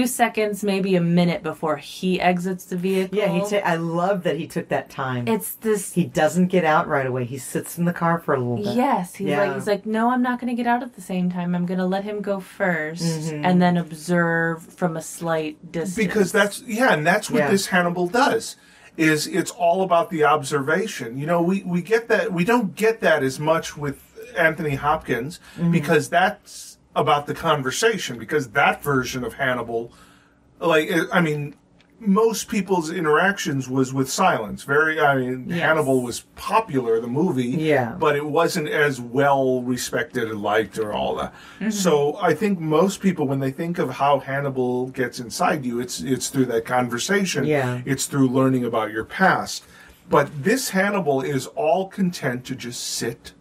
seconds, maybe a minute before he exits the vehicle. Yeah, I love that he took that time. It's this. He doesn't get out right away. He sits in the car for a little bit. Yes, he's like, no, I'm not going to get out at the same time. I'm going to let him go first, and then observe from a slight distance. Because that's what this Hannibal does. Is it's all about the observation. You know, we get that. We don't get that as much with Anthony Hopkins because that's about the conversation. Because that version of Hannibal, like, I mean, most people's interactions was with silence. Hannibal was popular, the movie, but it wasn't as well respected and liked or all that. So I think most people, when they think of how Hannibal gets inside you, it's through that conversation. It's through learning about your past. But this Hannibal is all content to just sit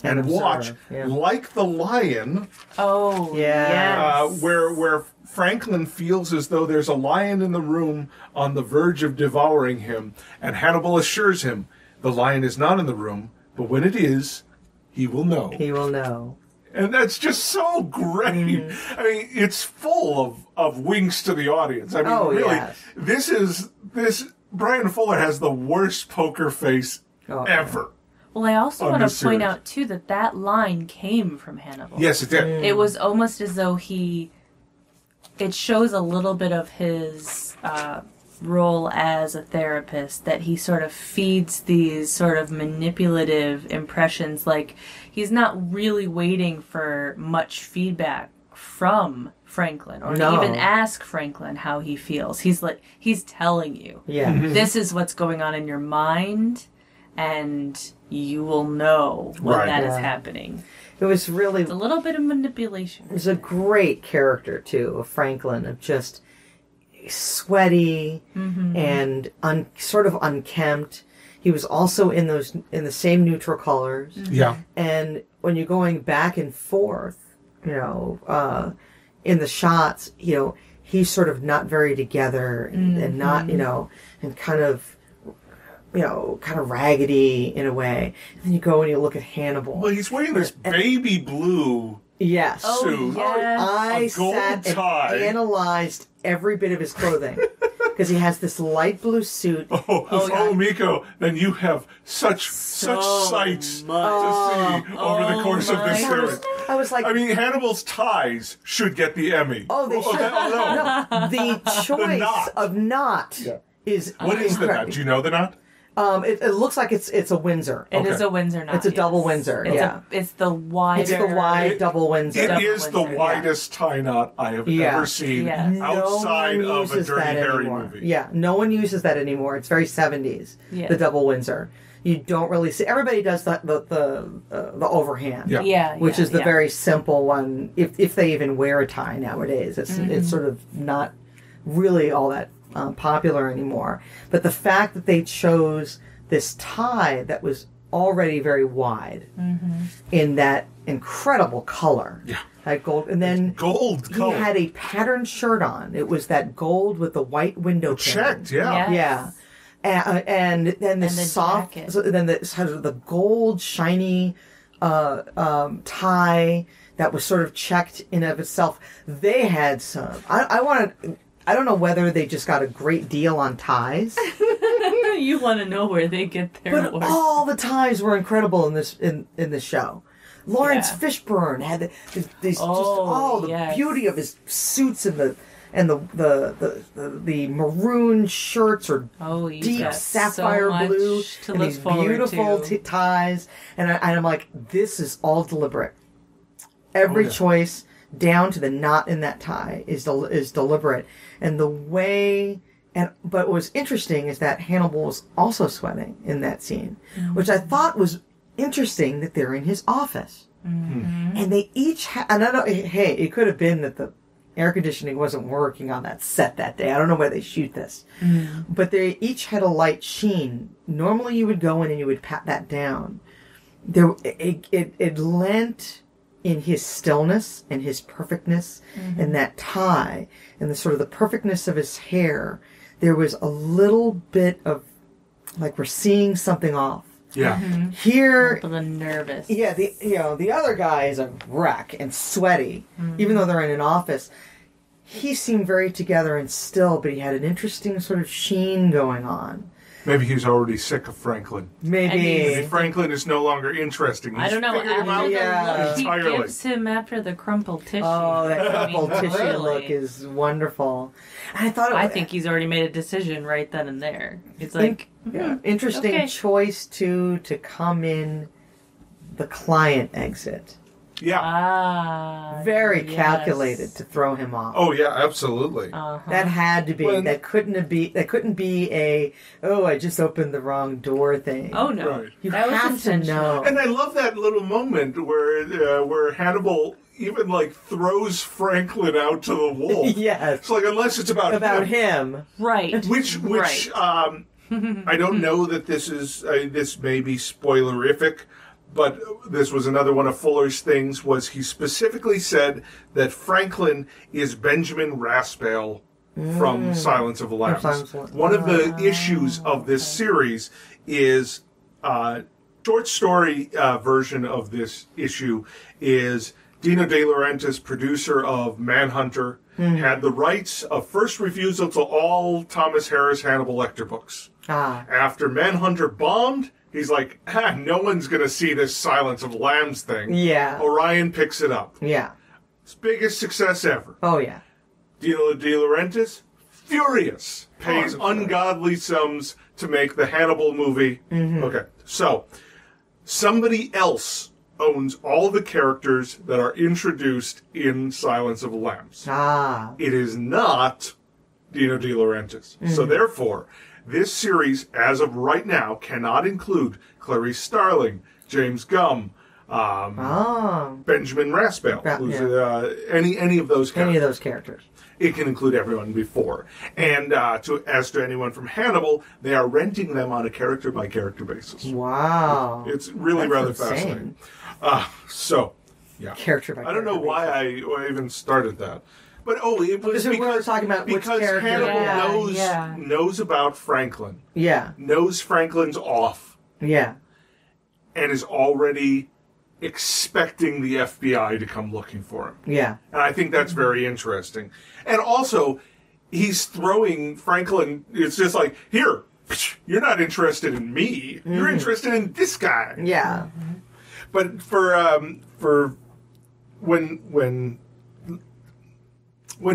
and watch, like the lion. Oh, yes. Where Franklin feels as though there's a lion in the room on the verge of devouring him, and Hannibal assures him the lion is not in the room, but when it is, he will know. He will know. And that's just so great. I mean, it's full of winks to the audience. I mean, really, this Brian Fuller has the worst poker face ever. Well, I also want to point out, too, that line came from Hannibal. Yes, it did. It was almost as though it shows a little bit of his role as a therapist, that he sort of feeds these sort of manipulative impressions. Like, he's not really waiting for much feedback from Franklin or No. even ask Franklin how he feels. He's telling you. Yeah. This is what's going on in your mind, and you will know when Right. that is Yeah. happening. It was really, It's a little bit of manipulation. it was a great character, too, of Franklin, of just sweaty and sort of unkempt. He was also in the same neutral colors. Yeah. And when you're going back and forth, in the shots, he's sort of not very together and not, and kind of raggedy in a way. And then you go and you look at Hannibal. Well, he's wearing this baby blue Yes. suit. yes. I A gold sat tie. and analyzed every bit of his clothing because he has this light blue suit. Oh, Miko, then you have such sights to see over the course of this my series. I was like, I mean, Hannibal's ties should get the Emmy. oh, they should. no. No, the choice knot. of knot is What is the knot? incredible. Do you know the knot? It looks like it's a Windsor. It is Okay. a Windsor knot. It's a double Windsor, yeah. It's the wider. It's the wide double Windsor. It Double is the Windsor, yeah. widest tie knot I have Yeah. ever seen Yes. outside No one of a uses Dirty that Harry anymore. movie. Yeah, no one uses that anymore. It's very 70s. Yeah. The double Windsor. You don't really see. Everybody does the overhand. Yeah. Yeah. Which is the yeah. very simple one. If they even wear a tie nowadays, it's sort of not really all that popular anymore. But the fact that they chose this tie that was already very wide in that incredible color, that gold, and then Gold he color. had a patterned shirt on. It was that gold with the white window Checked, pin. yeah. Yes. Yeah. And then the And the soft, jacket. so then the sort of the gold shiny tie that was sort of checked in of itself. They had some. I don't know whether they just got a great deal on ties, You want to know where they get their but work. all the ties were incredible in this show. Lawrence Yeah. Fishburne had these the yes. beauty of his suits and the maroon shirts or You've deep got sapphire so much blue to and look these forward beautiful to. ties, and I'm like, this is all deliberate. Every yeah. choice down to the knot in that tie is deliberate, and the way. But what was interesting is that Hannibal was also sweating in that scene, which I thought was interesting that they're in his office. And they each had, and I don't, hey, it could have been that the air conditioning wasn't working on that set that day. I don't know where they shoot this. But they each had a light sheen. Normally you would go in and you would pat that down. It lent in his stillness and his perfectness and that tie and the sort of the perfectness of his hair. There was a little bit of, like, we're seeing something off. Yeah. Here, The nervous. yeah, the other guy is a wreck and sweaty, even though they're in an office. He seemed very together and still, but he had an interesting sort of sheen going on. Maybe he's already sick of Franklin. Maybe. Maybe Franklin is no longer interesting. I don't know. He's figured him After out the look he entirely. gives him after the crumpled tissue. Oh, that I mean, couple tissue really. look is wonderful. And I thought I think he's already made a decision right then and there. It's like, interesting okay. choice to come in the client exit. Yeah. Very yes. calculated to throw him off. Oh, yeah, absolutely. That had to be. Well, that couldn't be a. Oh, I just opened the wrong door thing. Oh no, Right. You that was have to intentional. know. And I love that little moment where Hannibal even like throws Franklin out to the wolf. Yes. It's like unless it's about him. Right. Which Right. I don't know that this is this may be spoilerific, but this was another one of Fuller's things. Was he specifically said that Franklin is Benjamin Raspail from Silence of the Lambs? Silence of the- One of the issues of this series is short story version of this issue is Dino De Laurentiis, producer of Manhunter, had the rights of first refusal to all Thomas Harris Hannibal Lecter books. After Manhunter bombed, he's like, no one's going to see this Silence of Lambs thing. Yeah. Orion picks it up. Yeah. It's biggest success ever. Oh yeah. Dino De Laurentiis, furious, pays I'm sure. ungodly sums to make the Hannibal movie. Okay, so somebody else owns all the characters that are introduced in Silence of the Lambs. Ah. It is not Dino De Laurentiis. So therefore, this series, as of right now, cannot include Clarice Starling, James Gumb, Benjamin Raspail, who's, any of those characters. Any of those characters. It can include everyone before. And as to anyone from Hannibal, they are renting them on a character-by-character basis. Wow. It's really rather fascinating. So, yeah. Character by I don't know why I even started that. But, it was because we were talking about which character. Hannibal knows about Franklin. Yeah. Knows Franklin's off. Yeah. And is already expecting the FBI to come looking for him. Yeah. And I think that's very interesting. And also, he's throwing Franklin, it's just like, here, you're not interested in me. You're interested in this guy. Yeah. But for when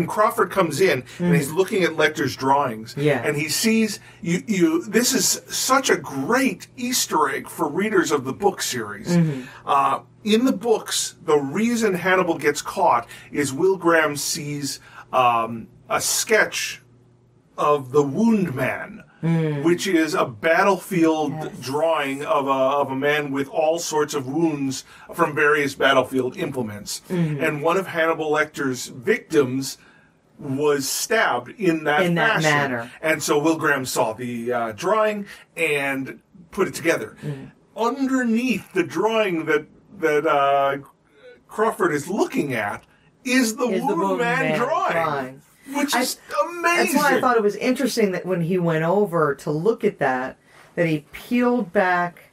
Crawford comes in and he's looking at Lecter's drawings, and he sees you. This is such a great Easter egg for readers of the book series. In the books, the reason Hannibal gets caught is Will Graham sees a sketch of the Wound Man, which is a battlefield drawing of a man with all sorts of wounds from various battlefield implements. And one of Hannibal Lecter's victims was stabbed in that manner. And so Will Graham saw the drawing and put it together. Underneath the drawing that Crawford is looking at is the Wound Man drawing. Which is amazing. That's why I thought it was interesting that when he went over to look at that he peeled back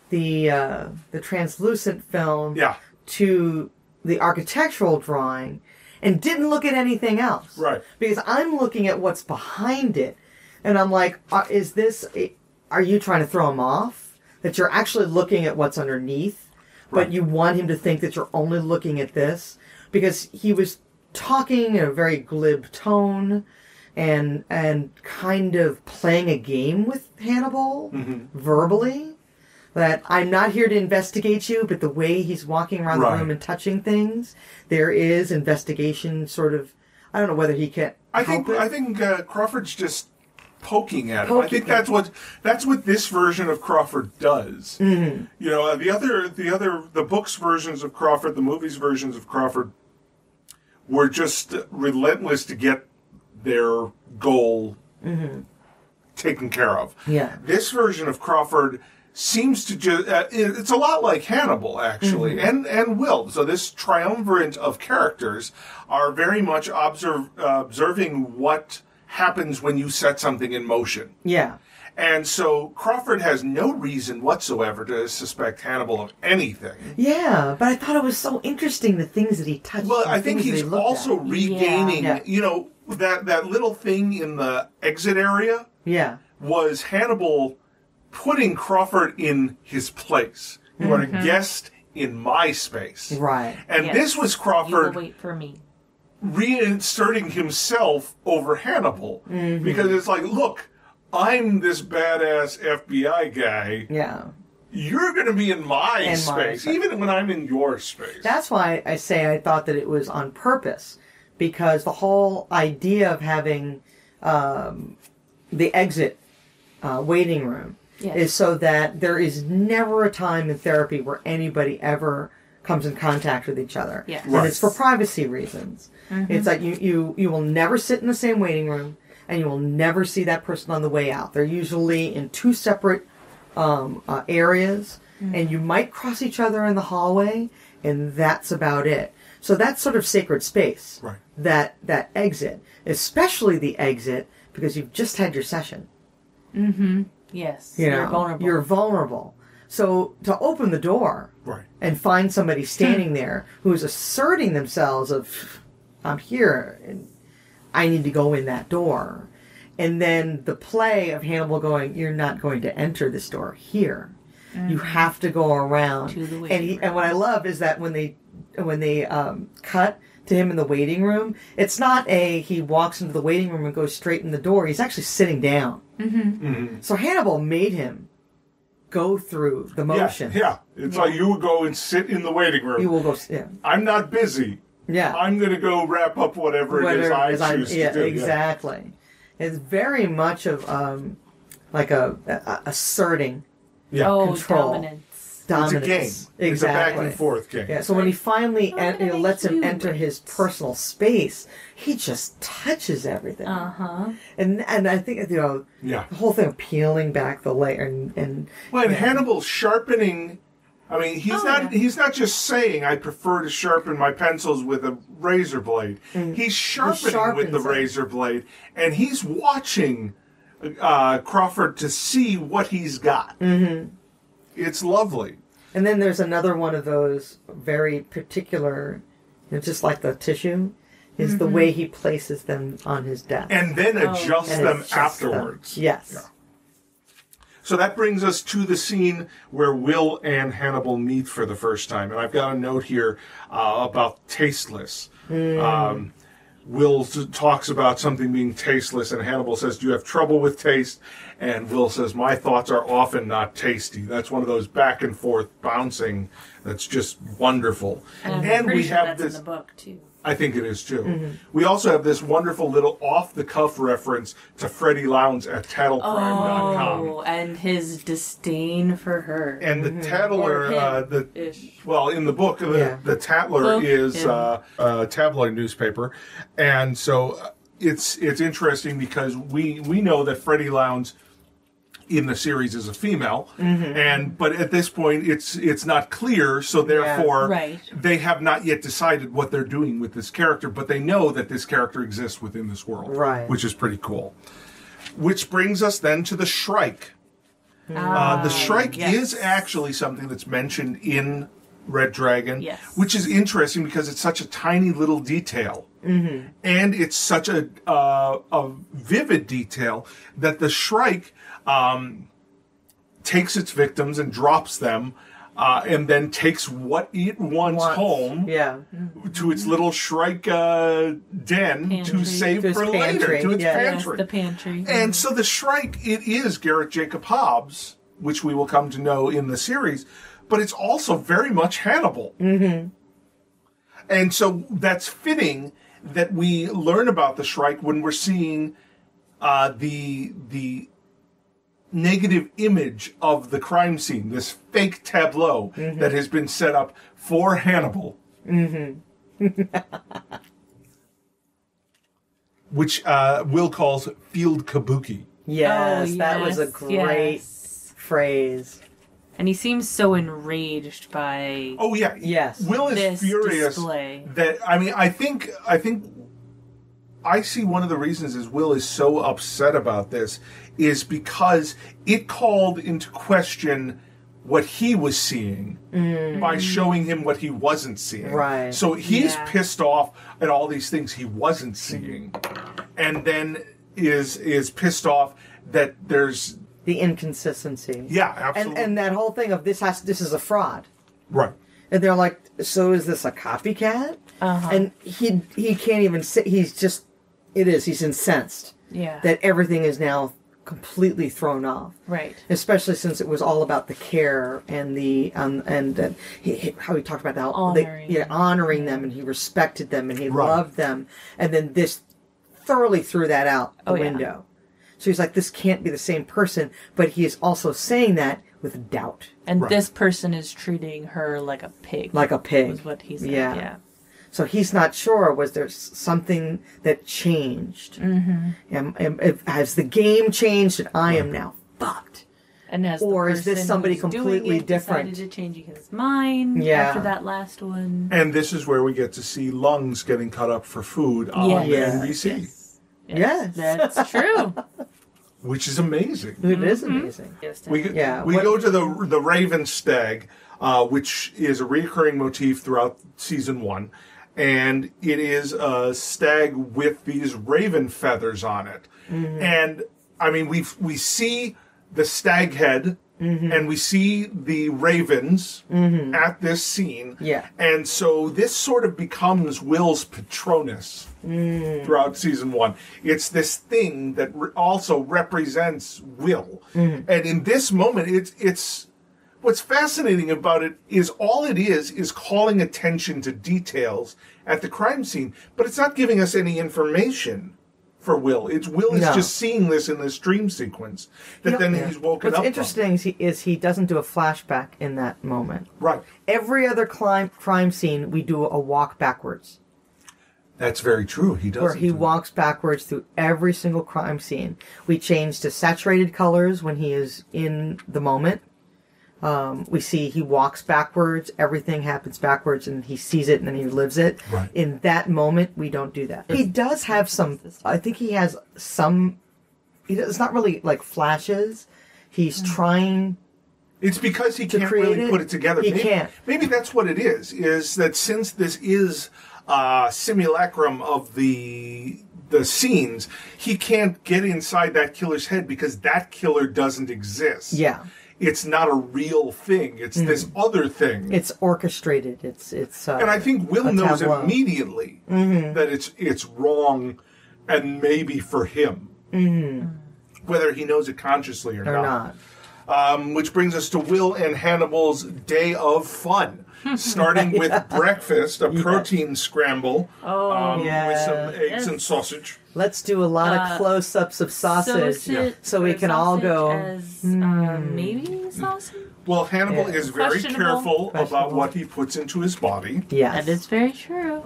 the translucent film to the architectural drawing and didn't look at anything else. Right. Because I'm looking at what's behind it, and I'm like, are you trying to throw him off? That you're actually looking at what's underneath, but you want him to think that you're only looking at this? Because he was talking in a very glib tone and kind of playing a game with Hannibal verbally. That I'm not here to investigate you, but the way he's walking around the room and touching things, there is investigation sort of. I don't know whether he can. I think Crawford's just poking at him. I think that's what this version of Crawford does. You know, the books versions of Crawford, the movies versions of Crawford, were just relentless to get their goal taken care of. Yeah. This version of Crawford seems to just... it's a lot like Hannibal, actually, and Will. So this triumvirate of characters are very much observing what happens when you set something in motion. Yeah. And so Crawford has no reason whatsoever to suspect Hannibal of anything. Yeah, but I thought it was so interesting, the things that he touched. Well, I think he's also regaining, you know, that little thing in the exit area was Hannibal putting Crawford in his place. You are a guest in my space. Right. And this was Crawford... You will wait for me. Reinserting himself over Hannibal. Because it's like, look... I'm this badass FBI guy. Yeah. You're going to be in my space, even when I'm in your space. That's why I say I thought that it was on purpose, because the whole idea of having the exit waiting room is so that there is never a time in therapy where anybody ever comes in contact with each other. Yes. And it's for privacy reasons. It's like you will never sit in the same waiting room. And you will never see that person on the way out. They're usually in two separate areas, and you might cross each other in the hallway, and that's about it. So that's sort of sacred space. Right. That exit, especially the exit, because you've just had your session. Yes. You're vulnerable. You're vulnerable. So to open the door and find somebody standing there who's asserting themselves of, I'm here, and I need to go in that door. And then the play of Hannibal going, you're not going to enter this door here. You have to go around. To the waiting room. And what I love is that when they cut to him in the waiting room, it's not he walks into the waiting room and goes straight in the door. He's actually sitting down. So Hannibal made him go through the motions. Yeah. It's like you would go and sit in the waiting room. You will go. Yeah. I'm not busy. Yeah. I'm going to go wrap up whatever it is I choose to do. Exactly. It's very much of like a asserting control. Dominance. It's a game. Exactly. It's a back and forth game. Yeah. So when he finally lets him enter his personal space, he just touches everything. And I think the whole thing of peeling back the layer and Hannibal sharpening. I mean, he's not just saying I prefer to sharpen my pencils with a razor blade. He's sharpening with the razor blade, and he's watching Crawford to see what he's got. It's lovely. And then there's another one of those very particular, just like the tissue, is the way he places them on his desk. And then adjusts them afterwards. Yes. Yeah. So that brings us to the scene where Will and Hannibal meet for the first time. And I've got a note here about tasteless. Will talks about something being tasteless, and Hannibal says, "Do you have trouble with taste?" And Will says, "My thoughts are often not tasty." That's one of those back and forth bouncing that's just wonderful. And we have this in the book too. I think it is too. We also have this wonderful little off-the-cuff reference to Freddie Lowndes at tattlecrime.com. Oh, and his disdain for her. And the tattler, in the book, the Tattler is a tabloid newspaper. And so it's interesting because we know that Freddie Lowndes in the series is a female, but at this point it's not clear, so therefore they have not yet decided what they're doing with this character, but they know that this character exists within this world, which is pretty cool. Which brings us then to the Shrike. The Shrike is actually something that's mentioned in Red Dragon, which is interesting because it's such a tiny little detail. And it's such a vivid detail that the Shrike takes its victims and drops them, and then takes what it wants home to its little Shrike den to save for later, to its pantry. The pantry. And so the Shrike, it is Garrett Jacob Hobbs, which we will come to know in the series, but it's also very much Hannibal. And so that's fitting that we learn about the Shrike when we're seeing the negative image of the crime scene, this fake tableau that has been set up for Hannibal. Which Will calls field kabuki. Yes, that was a great phrase. And he seems so enraged by Will is furious display. That I think I see one of the reasons is Will is so upset about this is because it called into question what he was seeing by showing him what he wasn't seeing. Right. So he's pissed off at all these things he wasn't seeing, and then is pissed off that there's the inconsistency. Yeah, absolutely. And that whole thing of this is a fraud. Right. And they're like, so is this a copycat? And he can't even sit. He's incensed. Yeah. That everything is now completely thrown off. Right. Especially since it was all about the care and the how he talked about how honoring them, and he respected them and he loved them, and then this thoroughly threw that out the window. So he's like, this can't be the same person, but he is also saying that with doubt. And this person is treating her like a pig. Like a pig. Was what he said. Yeah. So he's not sure, was there something that changed? Has the game changed and I am now fucked? And has or is this somebody completely different? Decided to change his mind after that last one. And this is where we get to see lungs getting cut up for food on NBC. Yes. That's true. Which is amazing. It is amazing. We go to the Raven Stag, which is a recurring motif throughout season 1. And it is a stag with these raven feathers on it. And, I mean, we see the stag head and we see the ravens at this scene. Yeah. And so this sort of becomes Will's Patronus throughout season 1. It's this thing that also represents Will. And in this moment, it's what's fascinating about it is all it is calling attention to details at the crime scene, but it's not giving us any information for Will. Will is just seeing this in this dream sequence that then he's woken up. What's interesting is he doesn't do a flashback in that moment. Right. Every other crime scene, we do a walk backwards. That's very true. He does. Where he walks backwards through every single crime scene. We change to saturated colors when he is in the moment. We see he walks backwards, everything happens backwards, and he sees it and then he lives it. Right. In that moment, we don't do that. He does have some, I think he has some, it's not really like flashes. He's trying. It's because he can't really put it together. He can't. Maybe that's what it is that since this is a simulacrum of the scenes, he can't get inside that killer's head because that killer doesn't exist. Yeah. It's not a real thing. It's this other thing. It's orchestrated. It's. And I think Will knows tableau. immediately that it's wrong, and maybe for him, whether he knows it consciously or not. Which brings us to Will and Hannibal's day of fun, starting with breakfast, a protein scramble with some eggs and sausage. Let's do a lot of close-ups of sausage so we can all go. As, maybe sausage? Well, Hannibal is very careful about what he puts into his body. Yes. That is very true.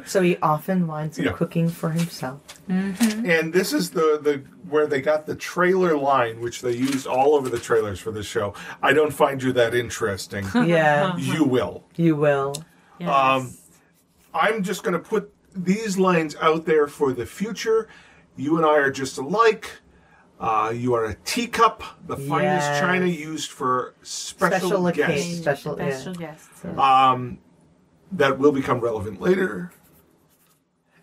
So he often winds up cooking for himself. And this is the where they got the trailer line, which they used all over the trailers for this show. I don't find you that interesting. Yeah. You will. You will. Yes. I'm just going to put these lines out there for the future. You and I are just alike. You are a teacup, the finest china used for special guests. Special guests. That will become relevant later.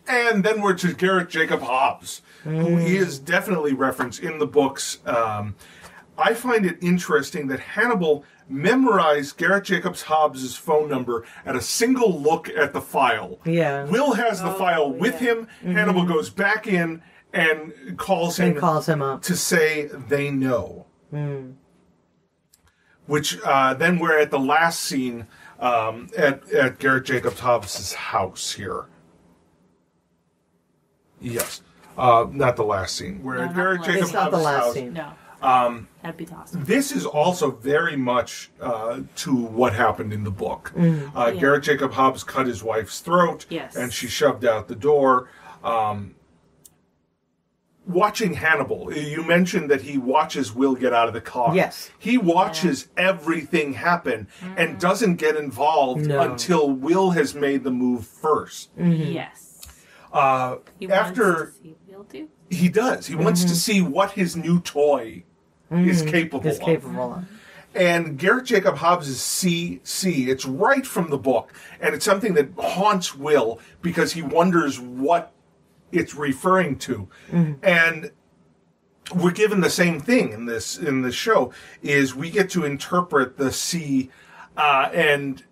And then we're to Garrett Jacob Hobbs, who is definitely referenced in the books. I find it interesting that Hannibal memorized Garrett Jacobs Hobbs' phone number at a single look at the file. Yeah. Will has the file with him. Hannibal goes back in and calls him up to say they know. Which then we're at the last scene at Garrett Jacobs Hobbs' house here. Yes. Not the last scene. We're at Garrett Jacobs Hobbs' house. Scene. No. That'd be awesome. This is also very much to what happened in the book. Garrett Jacob Hobbs cut his wife's throat, and she shoved out the door. Watching Hannibal, you mentioned that he watches Will get out of the car. Yes. He watches everything happen and doesn't get involved until Will has made the move first. Yes. He wants to see Will do? He does. He wants to see what his new toy is capable of. And Garrett Jacob Hobbs is CC. It's right from the book. And it's something that haunts Will because he wonders what it's referring to. And we're given the same thing in this show, is we get to interpret the C, and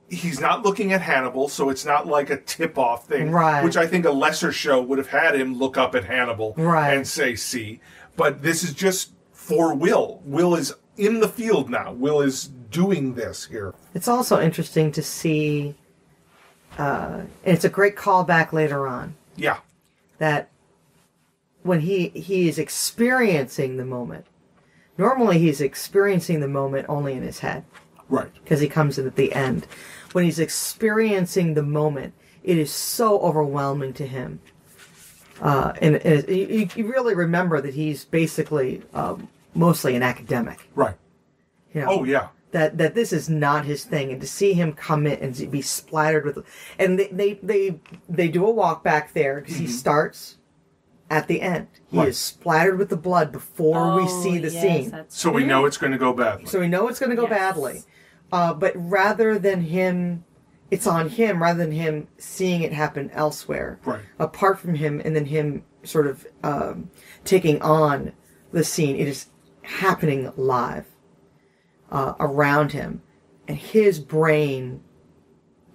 he's not looking at Hannibal, so it's not like a tip-off thing, which I think a lesser show would have had him look up at Hannibal and say C. But this is just for Will. Will is in the field now. Will is doing this here. It's also interesting to see, and it's a great callback later on. Yeah. That when he is experiencing the moment, normally he's experiencing the moment only in his head. Right. Because he comes in at the end. When he's experiencing the moment, it is so overwhelming to him. And you really remember that he's basically mostly an academic. Right. You know, oh, yeah. That this is not his thing, and to see him come in and be splattered with, and they do a walk back there because he starts at the end. He is splattered with the blood before we see the scene, so we know it's going to go badly. But rather than him, it's on him rather than him seeing it happen elsewhere, apart from him, and then him sort of taking on the scene. It is happening live. around him, and his brain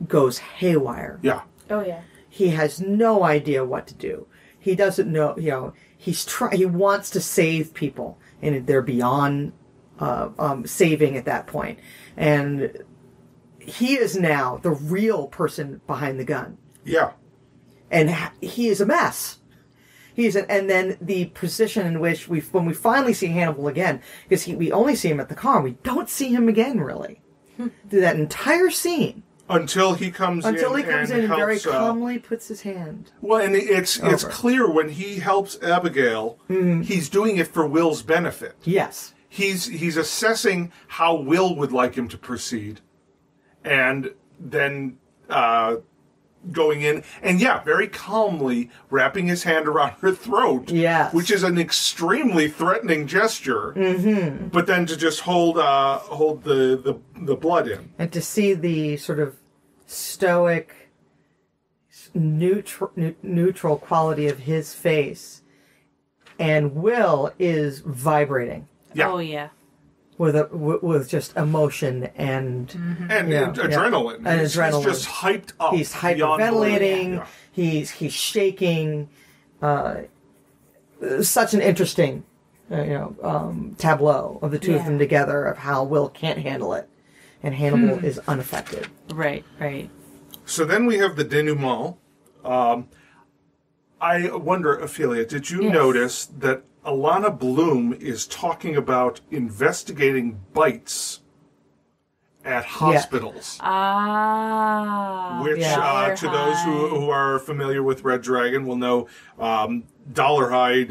goes haywire. Yeah. Oh, yeah. He has no idea what to do. He doesn't know, he wants to save people, and they're beyond saving at that point. And he is now the real person behind the gun. Yeah. And he is a mess. And then the position in which when we finally see Hannibal again, because we only see him at the car, we don't see him again, really. Through that entire scene. Until he comes in and helps, very calmly puts his hand. Well, and it's clear when he helps Abigail, he's doing it for Will's benefit. Yes. He's assessing how Will would like him to proceed, and then going in and very calmly wrapping his hand around her throat. Yes. Which is an extremely threatening gesture. Mm-hmm. But then to just hold the blood in, and to see the sort of stoic, neutral quality of his face, and Will is vibrating. Yeah. Oh, yeah. With just emotion and adrenaline. And he's just hyped up. He's hyperventilating. Yeah. He's shaking. Such an interesting, tableau of the two of them together, of how Will can't handle it, and Hannibal is unaffected. Right. So then we have the denouement. I wonder, Ophelia, did you notice that Alana Bloom is talking about investigating bites at hospitals? Which, to those who are familiar with Red Dragon, will know Dollarhide,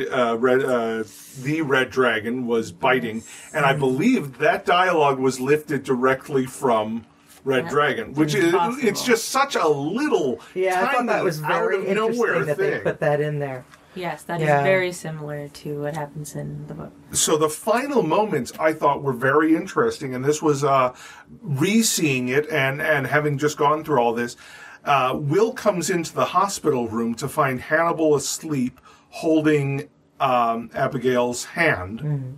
the Red Dragon, was biting. And I believe that dialogue was lifted directly from Red Dragon, which is it's just such a little tiny, I thought that was very interesting that they put that in there. Yes, that is very similar to what happens in the book. So the final moments I thought were very interesting, and this was re-seeing it and having just gone through all this. Will comes into the hospital room to find Hannibal asleep, holding Abigail's hand. Mm-hmm.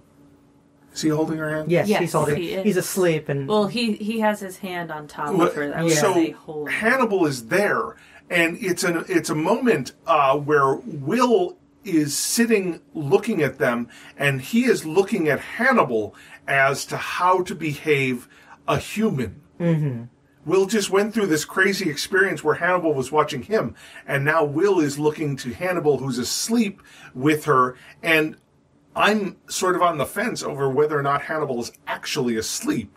Is he holding her hand? Yes, he's holding. He's asleep, and he has his hand on top of her. I would say holding. Hannibal is there. And it's a moment where Will is sitting looking at them, and he is looking at Hannibal as to how to behave a human. Mm-hmm. Will just went through this crazy experience where Hannibal was watching him, and now Will is looking to Hannibal, who's asleep with her, and I'm sort of on the fence over whether or not Hannibal is actually asleep.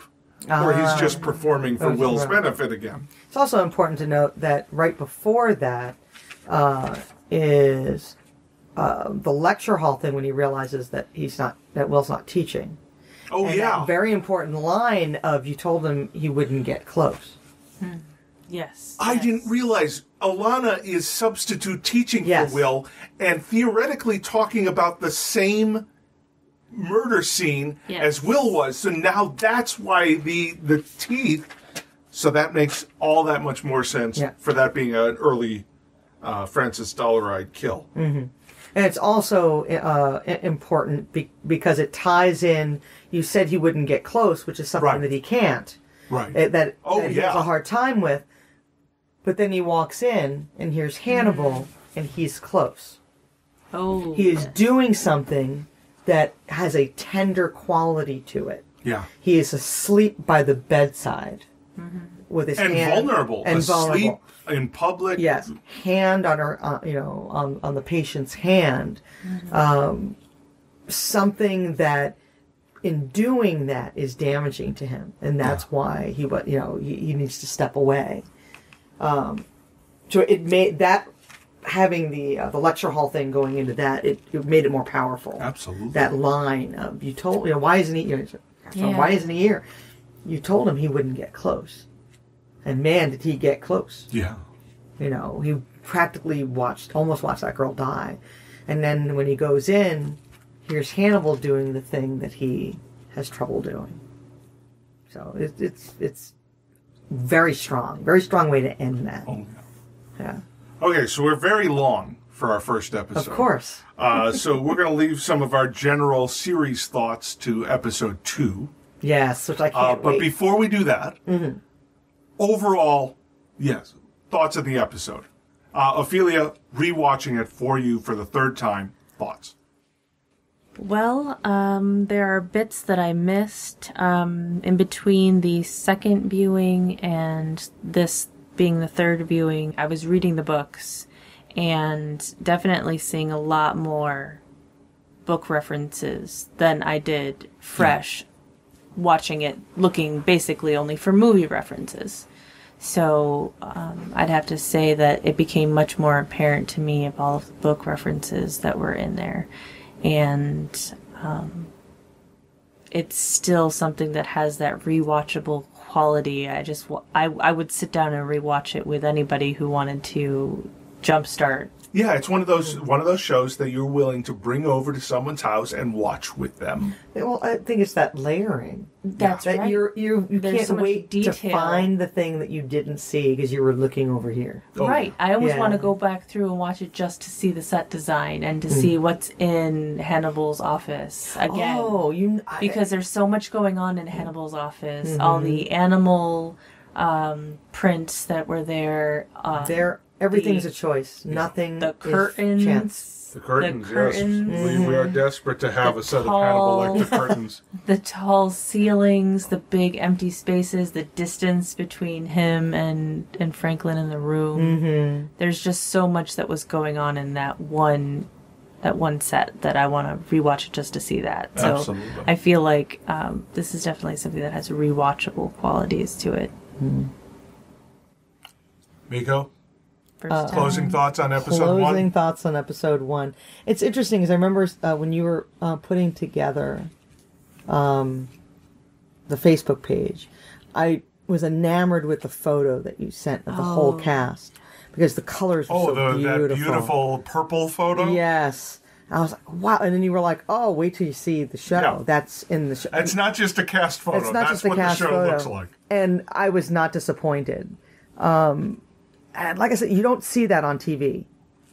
Or he's just performing for Will's benefit again. It's also important to note that right before that is the lecture hall thing, when he realizes that Will's not teaching. Oh, and that very important line of, you told him he wouldn't get close. Yes. I didn't realize Alana is substitute teaching for Will, and theoretically talking about the same murder scene as Will was. So now that's why the teeth. So that makes all that much more sense for that being an early Francis Dollarhide kill. Mm-hmm. And it's also important because it ties in. You said he wouldn't get close, which is something that he can't. Right. That he has a hard time with. But then he walks in and here's Hannibal, and he's close. Oh. He is doing something that has a tender quality to it. Yeah. He is asleep by the bedside with his hand. Vulnerable. Asleep in public. Yes. Hand on her, on the patient's hand. Something that, in doing that, is damaging to him. And that's why he needs to step away. So it made that, having the lecture hall thing going into that, it made it more powerful. Absolutely. That line of, you told, why isn't he, why isn't he here? You told him he wouldn't get close. And man, did he get close. Yeah. He practically almost watched that girl die. And then when he goes in, here's Hannibal doing the thing that he has trouble doing. So it's very strong way to end that. Oh, yeah. Okay, so we're very long for our first episode. Of course. So we're going to leave some of our general series thoughts to episode 2. Yes, which I can't But wait. before we do that, overall, yes, thoughts of the episode. Ophelia, rewatching it for you for the third time, thoughts? Well, there are bits that I missed in between the second viewing and this being the third viewing. I was reading the books and definitely seeing a lot more book references than I did fresh, watching it, looking basically only for movie references. So I'd have to say that it became much more apparent to me of all of the book references that were in there. And it's still something that has that rewatchable quality. I would sit down and rewatch it with anybody who wanted to jumpstart. Yeah, it's one of those shows that you're willing to bring over to someone's house and watch with them. Well, I think it's that layering. That's that right. You There's can't so much wait to detail. find the thing that you didn't see because you were looking over here. Oh, Right. I always Yeah. want to go back through and watch it just to see the set design and to see what's in Hannibal's office again. Oh, Because there's so much going on in Hannibal's office. All the animal prints that were there. everything's the- a choice. Nothing The is chance. curtains. The curtains, The curtains. yes. We are desperate to have The a set of tall- Hannibal Lecter curtains. The tall ceilings, the big empty spaces, the distance between him and Franklin in the room. There's just so much that was going on in that one set that I want to rewatch it just to see that. So Absolutely. I feel like this is definitely something that has rewatchable qualities to it. Miko, First time. closing thoughts on episode Closing 1? thoughts on episode 1. It's interesting because I remember when you were putting together the Facebook page, I was enamored with the photo that you sent of the whole cast because the colors were so that beautiful. beautiful purple photo? Yes. I was like, wow. And then you were like, oh, wait till you see the show. Yeah. That's in the show. It's not just a cast photo. It's not That's just a what cast the show photo. looks like. And I was not disappointed. And like I said, you don't see that on TV.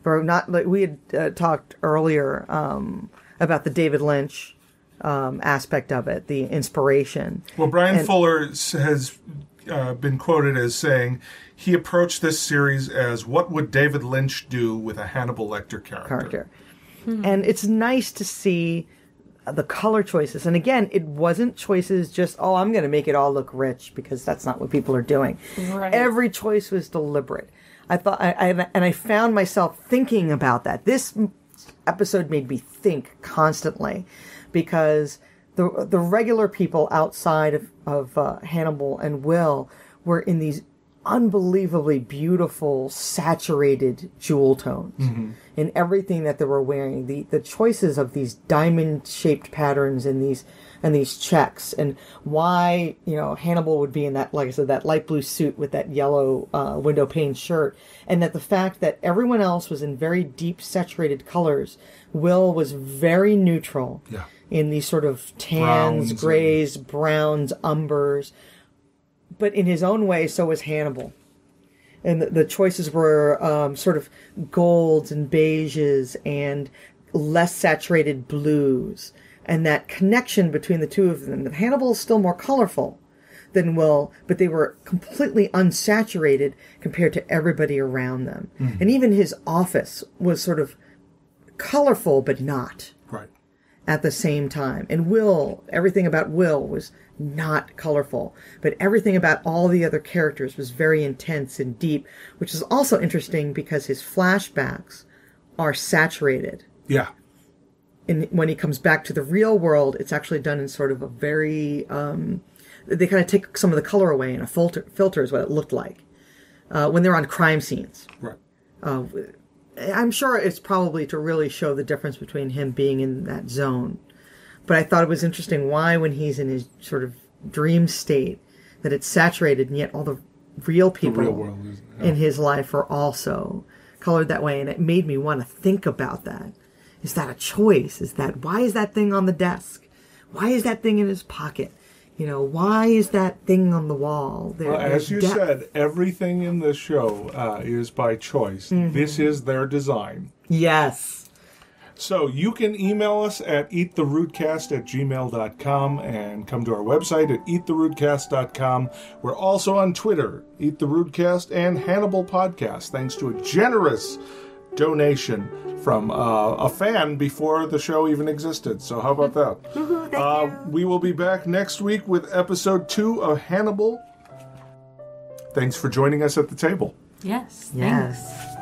Or not like we had talked earlier about the David Lynch aspect of it, the inspiration. Well, Brian Fuller has been quoted as saying he approached this series as what would David Lynch do with a Hannibal Lecter character. And it's nice to see the color choices. And again, it wasn't choices just, oh, I'm going to make it all look rich, because that's not what people are doing. Right. Every choice was deliberate. I thought, I found myself thinking about that. This episode made me think constantly, because the regular people outside of Hannibal and Will were in these unbelievably beautiful, saturated jewel tones in everything that they were wearing. The choices of these diamond-shaped patterns and these checks, and why Hannibal would be in that, like I said, that light blue suit with that yellow window pane shirt, and that the fact that everyone else was in very deep, saturated colors. Will was very neutral in these sort of tans, Browns, grays, browns, umbers. But in his own way, so was Hannibal. And the choices were sort of golds and beiges and less saturated blues. And that connection between the two of them. Hannibal is still more colorful than Will, but they were completely unsaturated compared to everybody around them. And even his office was sort of colorful, but not. Right. At the same time. And Will, everything about Will was not colorful, but everything about all the other characters was very intense and deep, which is also interesting because his flashbacks are saturated. Yeah. And when he comes back to the real world, it's actually done in sort of a very, they kind of take some of the color away, and a filter is what it looked like when they're on crime scenes. Right. I'm sure it's probably to really show the difference between him being in that zone. But I thought it was interesting why, when he's in his sort of dream state, that it's saturated, and yet all the real people The real world is, in his life are also colored that way. And it made me want to think about that. Is that a choice? Why is that thing on the desk? Why is that thing in his pocket? Why is that thing on the wall? Well, as you said, everything in this show is by choice. This is their design. Yes. So you can email us at eattherudecast@gmail.com and come to our website at eattherudecast.com. We're also on Twitter, Eat the Rudecast and Hannibal Podcast, thanks to a generous donation from a fan before the show even existed. So how about that? We will be back next week with episode 2 of Hannibal. Thanks for joining us at the table. Yes. Yes. Thanks.